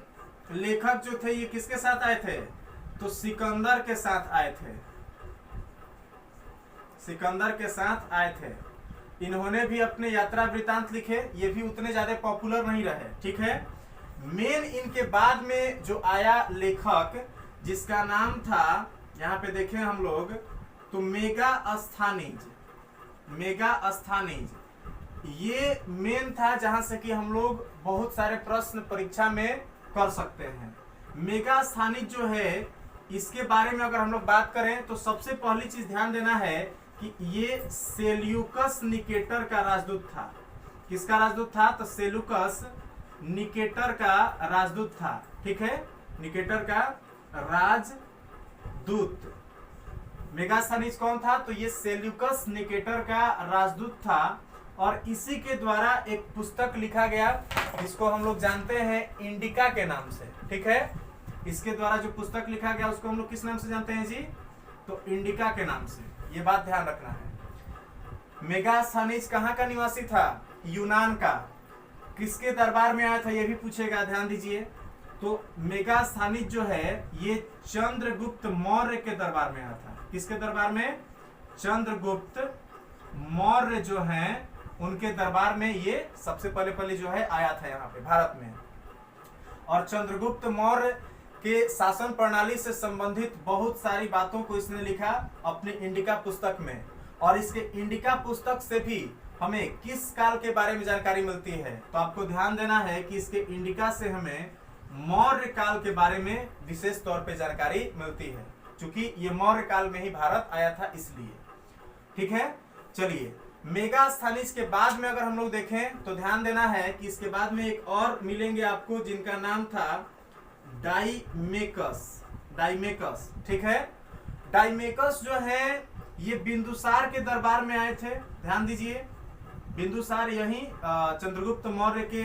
लेखक जो थे ये किसके साथ आए थे? तो सिकंदर के साथ आए थे, सिकंदर के साथ आए थे। इन्होंने भी अपने यात्रा वृत्तांत लिखे, ये भी उतने ज्यादा पॉपुलर नहीं रहे। ठीक है, मेन इनके बाद में जो आया लेखक जिसका नाम था, यहाँ पे देखें हम लोग तो मेगास्थनीज। मेगास्थनीज ये मेन था जहां से कि हम लोग बहुत सारे प्रश्न परीक्षा में कर सकते हैं। मेगास्थनीज जो है इसके बारे में अगर हम लोग बात करें तो सबसे पहली चीज ध्यान देना है कि ये सेल्यूकस निकेटर का राजदूत था। किसका राजदूत था? तो सेल्यूकस निकेटर का राजदूत था। ठीक है, निकेटर का राजदूत। मेगास्थनीज कौन था? तो ये सेल्यूकस निकेटर का राजदूत था और इसी के द्वारा एक पुस्तक लिखा गया जिसको हम लोग जानते हैं इंडिका के नाम से। ठीक है, इसके द्वारा जो पुस्तक लिखा गया उसको हम लोग किस नाम से जानते हैं जी? तो इंडिका के नाम से। ये बात ध्यान रखना है। मेगास्थनीज कहाँ का निवासी था? यूनान का। किसके दरबार में आया था ये भी पूछेगा, ध्यान दीजिए। तो मेगास्थनीज जो है ये चंद्रगुप्त मौर्य के दरबार में आया था। किसके दरबार में? चंद्रगुप्त मौर्य जो हैं उनके दरबार में ये सबसे पहले पहले जो है आया था यहाँ पे भारत में। और चंद्रगुप्त मौर्य के शासन प्रणाली से संबंधित बहुत सारी बातों को इसने लिखा अपने इंडिका पुस्तक में। और इसके इंडिका पुस्तक से भी हमें किस काल के बारे में जानकारी मिलती है? तो आपको ध्यान देना है कि इसके इंडिका से हमें मौर्य काल के बारे में विशेष तौर पे जानकारी मिलती है, क्योंकि ये मौर्य काल में ही भारत आया था इसलिए। ठीक है, चलिए मेगास्थनीज के बाद में अगर हम लोग देखें तो ध्यान देना है कि इसके बाद में एक और मिलेंगे आपको जिनका नाम था डाइमेकस। डाइमेकस। ठीक है, डाइमेकस जो है ये बिंदुसार के दरबार में आए थे। ध्यान दीजिए, बिंदुसार यही चंद्रगुप्त मौर्य के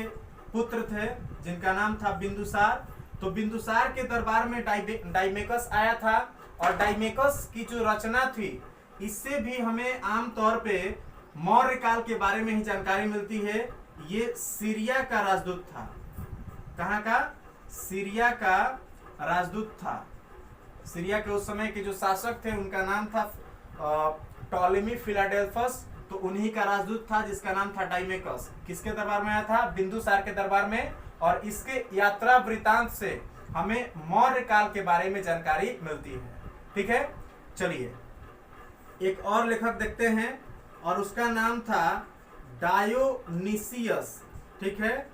पुत्र थे जिनका नाम था बिंदुसार। तो बिंदुसार के दरबार में डाइमेकस आया था। और डाइमेकस की जो रचना थी इससे भी हमें आमतौर पे मौर्य काल के बारे में ही जानकारी मिलती है। ये सीरिया का राजदूत था। कहाँ का? सीरिया का राजदूत था। सीरिया के उस समय के जो शासक थे उनका नाम था टॉलेमी फिलाडेल्फस। तो उन्हीं का राजदूत था जिसका नाम था डाइमेकस। किसके दरबार में आया था? बिंदुसार के दरबार में। और इसके यात्रा वृत्तांत से हमें मौर्य काल के बारे में जानकारी मिलती है। ठीक है, चलिए एक और लेखक देखते हैं और उसका नाम था डायोनिसियस। ठीक है,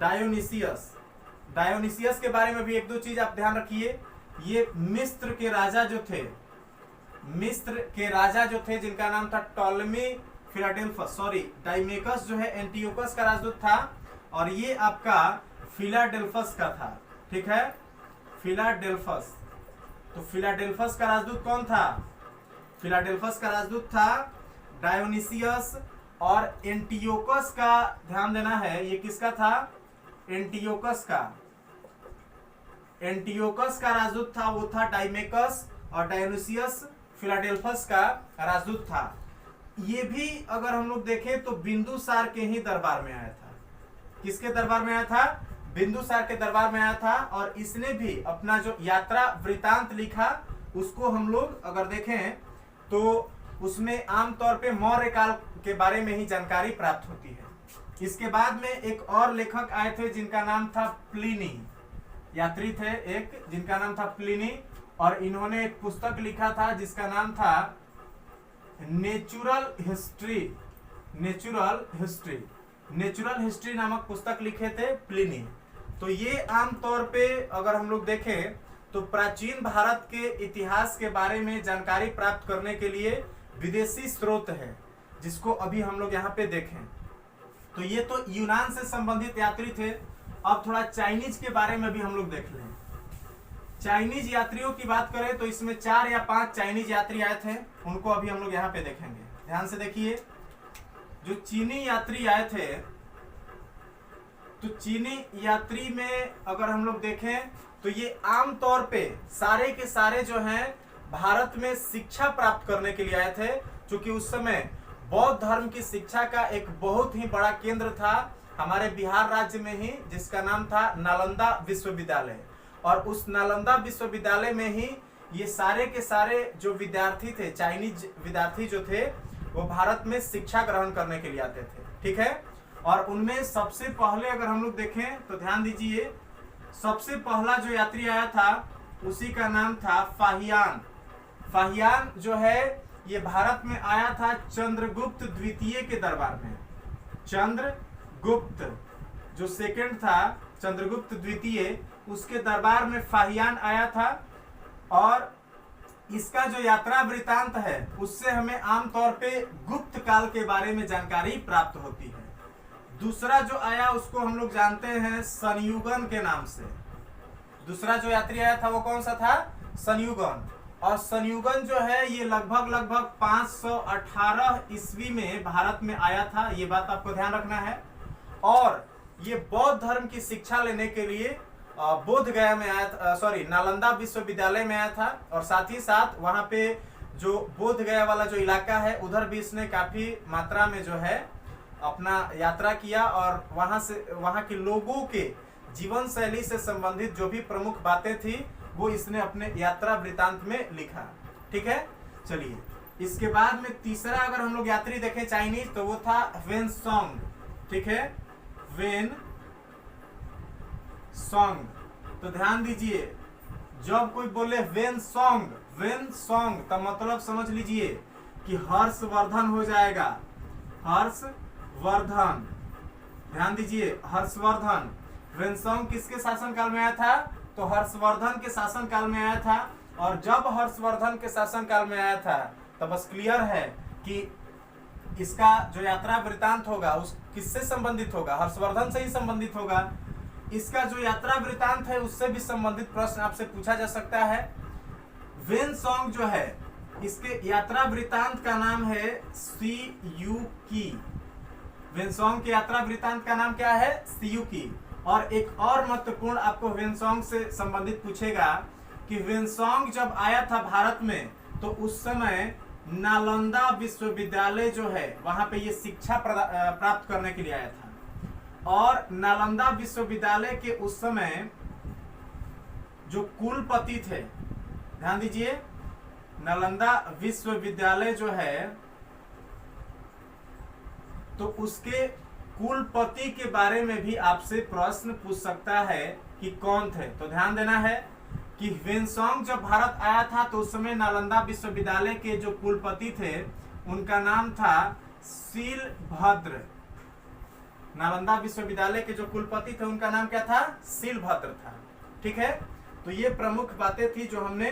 डायोनिसियस। डायोनिसियस के बारे में भी एक दो चीज आप ध्यान रखिए। ये मिस्र के राजा जो थे जिनका नाम था टॉलमी फिलाडेल्फस, सॉरी डाइमेकस जो है एंटियोकस का राजदूत था और ये आपका फिलाडेल्फस का था। ठीक है, फिलाडेल्फस। तो फिलाडेल्फस का राजदूत कौन था? फिलाडेल्फस का राजदूत था डायोनिसियस। और एंटियोकस का ध्यान देना है, ये किसका था? एंटियोकस का राजदूत था, वो था डाइमेकस। और डायोनिसियस फिलाडेल्फस का राजदूत था। ये भी अगर हम लोग देखें तो बिंदुसार के ही दरबार में आया था। किसके दरबार में आया था? बिंदुसार के दरबार में आया था। और इसने भी अपना जो यात्रा वृतांत लिखा उसको हम लोग अगर देखें तो उसमें आमतौर पे मौर्य काल के बारे में ही जानकारी प्राप्त होती है। इसके बाद में एक और लेखक आए थे जिनका नाम था प्लिनी। यात्री थे एक जिनका नाम था प्लिनी और इन्होंने एक पुस्तक लिखा था जिसका नाम था नेचुरल हिस्ट्री नामक पुस्तक लिखे थे प्लिनी। तो ये आमतौर पे अगर हम लोग देखें तो प्राचीन भारत के इतिहास के बारे में जानकारी प्राप्त करने के लिए विदेशी स्रोत है, जिसको अभी हम लोग यहाँ पे देखें। तो ये तो यूनान से संबंधित यात्री थे। अब थोड़ा चाइनीज के बारे में भी हम लोग देख लें। चाइनीज यात्रियों की बात करें तो इसमें 4 या 5 चाइनीज यात्री आए थे, उनको अभी हम लोग यहाँ पे देखेंगे। ध्यान से देखिए, जो चीनी यात्री आए थे तो चीनी यात्री में अगर हम लोग देखें तो ये आमतौर पे सारे के सारे जो हैं भारत में शिक्षा प्राप्त करने के लिए आए थे, क्योंकि उस समय बौद्ध धर्म की शिक्षा का एक बहुत ही बड़ा केंद्र था हमारे बिहार राज्य में ही, जिसका नाम था नालंदा विश्वविद्यालय। और उस नालंदा विश्वविद्यालय में ही ये सारे के सारे जो विद्यार्थी थे, चाइनीज विद्यार्थी जो थे, वो भारत में शिक्षा ग्रहण करने के लिए आते थे। ठीक है, और उनमें सबसे पहले अगर हम लोग देखें तो ध्यान दीजिए, सबसे पहला जो यात्री आया था उसी का नाम था फाहियान। फाहियान जो है ये भारत में आया था चंद्रगुप्त द्वितीय के दरबार में। चंद्रगुप्त जो सेकंड था, चंद्रगुप्त द्वितीय, उसके दरबार में फाहियान आया था। और इसका जो यात्रा वृतांत है उससे हमें आमतौर पे गुप्त काल के बारे में जानकारी प्राप्त होती है। दूसरा जो आया उसको हम लोग जानते हैं संयुगन के नाम से। दूसरा जो यात्री आया था वो कौन सा था? संयुगन। और संयुगन जो है ये लगभग 518 ईस्वी में भारत में आया था, ये बात आपको ध्यान रखना है। और ये बौद्ध धर्म की शिक्षा लेने के लिए बोध गया में आया था, सॉरी नालंदा विश्वविद्यालय में आया था। और साथ ही साथ वहां पे जो बोध गया वाला जो इलाका है उधर भी इसने काफी मात्रा में जो है अपना यात्रा किया और वहां के लोगों के जीवन शैली से संबंधित जो भी प्रमुख बातें थी वो इसने अपने यात्रा वृतांत में लिखा। ठीक है, चलिए इसके बाद में तीसरा अगर हम लोग यात्री देखें चाइनीज तो वो था वेनसोंग। ठीक है, वेनसोंग। तो ध्यान दीजिए, जब कोई बोले वेनसोंग तो मतलब समझ लीजिए कि हर्षवर्धन हो जाएगा। हर्षवर्धन, ध्यान दीजिए, हर्षवर्धन। वेनसोंग किसके शासनकाल में आया था? तो हर्षवर्धन के शासनकाल में आया था। और जब हर्षवर्धन के शासनकाल में आया था तो बस क्लियर है कि इसका जो यात्रा वृतांत होगा उस किससे संबंधित होगा? हर्षवर्धन से ही संबंधित होगा। इसका जो यात्रा वृतांत है उससे भी संबंधित प्रश्न आपसे पूछा जा सकता है। वेनसोंग जो है इसके यात्रा वृतांत का नाम है सियुकी। वेनसोंग के यात्रा वृतांत का नाम क्या है? सियुकी। और एक और महत्वपूर्ण आपको वेनसोंग से संबंधित पूछेगा कि वेनसोंग जब आया था भारत में तो उस समय नालंदा विश्वविद्यालय जो है वहां पे ये शिक्षा प्राप्त करने के लिए आया था। और नालंदा विश्वविद्यालय के उस समय जो कुलपति थे, ध्यान दीजिए, नालंदा विश्वविद्यालय जो है तो उसके कुलपति के बारे में भी आपसे प्रश्न पूछ सकता है कि कौन थे। तो ध्यान देना है, कि ह्वेनसांग जब भारत आया था तो उस समय नालंदा विश्वविद्यालय के जो कुलपति थे उनका नाम था शीलभद्र। नालंदा विश्वविद्यालय के जो कुलपति थे उनका नाम क्या था? शीलभद्र था। ठीक है, तो ये प्रमुख बातें थी जो हमने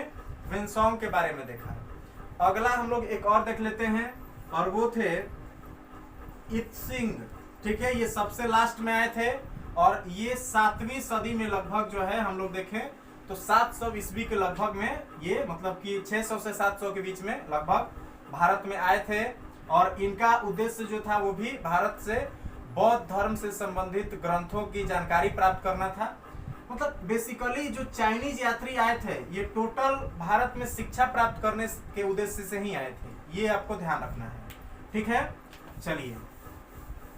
ह्वेनसांग के बारे में देखा। अगला हम लोग एक और देख लेते हैं और वो थे इत्सिंग। ठीक है, ये सबसे लास्ट में आए थे और ये 7वीं सदी में लगभग जो है हम लोग देखें तो 700 ईस्वी के लगभग में ये मतलब कि 600 से 700 के बीच में लगभग भारत में आए थे। और इनका उद्देश्य जो था वो भी भारत से बौद्ध धर्म से संबंधित ग्रंथों की जानकारी प्राप्त करना था। मतलब बेसिकली जो चाइनीज यात्री आए थे ये टोटल भारत में शिक्षा प्राप्त करने के उद्देश्य से ही आए थे, ये आपको ध्यान रखना है। ठीक है, चलिए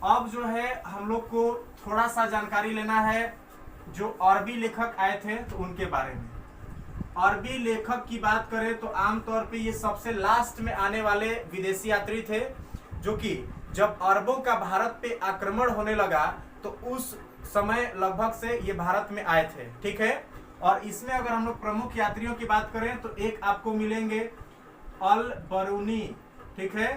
अब जो है हम लोग को थोड़ा सा जानकारी लेना है जो अरबी लेखक आए थे तो उनके बारे में। अरबी लेखक की बात करें तो आमतौर पे ये सबसे लास्ट में आने वाले विदेशी यात्री थे, जो कि जब अरबों का भारत पे आक्रमण होने लगा तो उस समय लगभग से ये भारत में आए थे। ठीक है, और इसमें अगर हम लोग प्रमुख यात्रियों की बात करें तो एक आपको मिलेंगे अल बरूनी। ठीक है,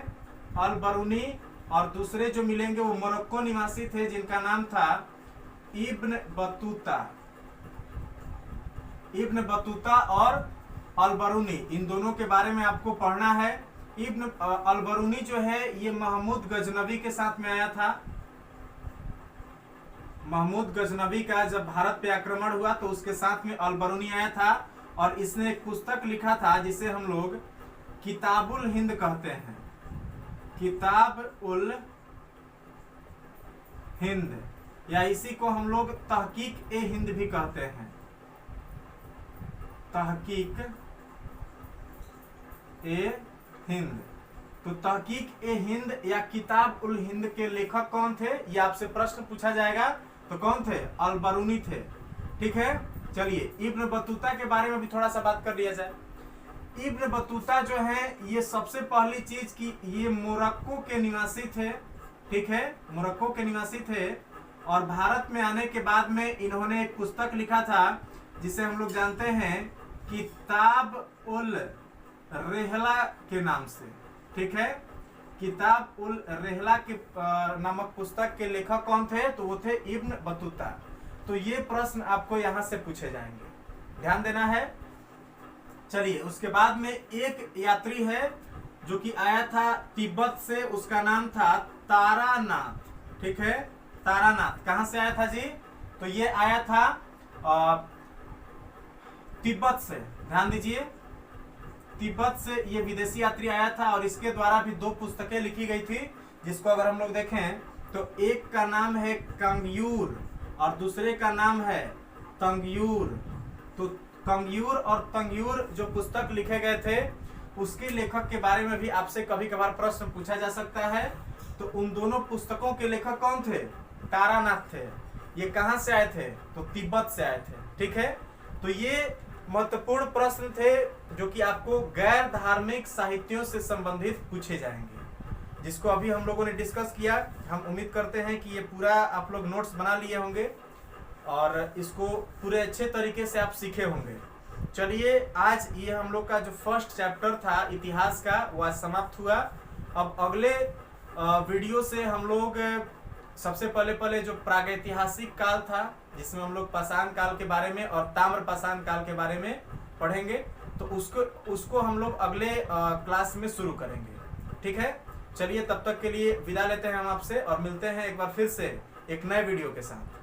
अल बरूनी, और दूसरे जो मिलेंगे वो मोरक्को निवासी थे जिनका नाम था इब्न बतूता। इब्न बतूता और अल बरूनी, इन दोनों के बारे में आपको पढ़ना है। इब्न अल बरूनी जो है ये महमूद गजनवी के साथ में आया था। महमूद गजनवी का जब भारत पे आक्रमण हुआ तो उसके साथ में अल बरूनी आया था और इसने एक पुस्तक लिखा था जिसे हम लोग किताबुल हिंद कहते हैं। किताब उल हिंद, या इसी को हम लोग तहकीक ए हिंद भी कहते हैं। तहकीक ए हिंद, तो तहकीक ए हिंद या किताब उल हिंद के लेखक कौन थे, ये आपसे प्रश्न पूछा जाएगा तो कौन थे? अल बरूनी थे। ठीक है, चलिए इब्न बतूता के बारे में भी थोड़ा सा बात कर लिया जाए। इब्न बतूता जो है ये सबसे पहली चीज की ये मोरक्को के निवासी थे। ठीक है, मोरक्को के निवासी थे और भारत में आने के बाद में इन्होंने एक पुस्तक लिखा था जिसे हम लोग जानते हैं किताब उल रेहला के नाम से। ठीक है, किताब उल रेहला के नामक पुस्तक के लेखक कौन थे? तो वो थे इब्न बतूता। तो ये प्रश्न आपको यहाँ से पूछे जाएंगे, ध्यान देना है। चलिए उसके बाद में एक यात्री है जो कि आया था तिब्बत से, उसका नाम था तारानाथ। ठीक है, तारानाथ कहाँ से आया था जी? तो ये आया था तिब्बत से, ध्यान दीजिए तिब्बत से ये विदेशी यात्री आया था और इसके द्वारा भी 2 पुस्तकें लिखी गई थी, जिसको अगर हम लोग देखें तो एक का नाम है कंग्यूर और दूसरे का नाम है तंग्यूर। तो कंग्यूर और तंग्यूर जो पुस्तक लिखे गए थे उसके लेखक के बारे में भी आपसे कभी कभार प्रश्न पूछा जा सकता है। तो उन दोनों पुस्तकों के लेखक कौन थे? तारानाथ थे। ये कहाँ से आए थे? तो तिब्बत से आए थे। ठीक है, तो ये महत्वपूर्ण प्रश्न थे जो कि आपको गैर धार्मिक साहित्यों से संबंधित पूछे जाएंगे, जिसको अभी हम लोगों ने डिस्कस किया। हम उम्मीद करते हैं कि ये पूरा आप लोग नोट्स बना लिए होंगे और इसको पूरे अच्छे तरीके से आप सीखे होंगे। चलिए आज ये हम लोग का जो फर्स्ट चैप्टर था इतिहास का वह समाप्त हुआ। अब अगले वीडियो से हम लोग सबसे पहले जो प्रागैतिहासिक काल था जिसमें हम लोग पाषाण काल के बारे में और ताम्र पाषाण काल के बारे में पढ़ेंगे, तो उसको हम लोग अगले क्लास में शुरू करेंगे। ठीक है, चलिए तब तक के लिए विदा लेते हैं हम आपसे और मिलते हैं एक बार फिर से एक नए वीडियो के साथ।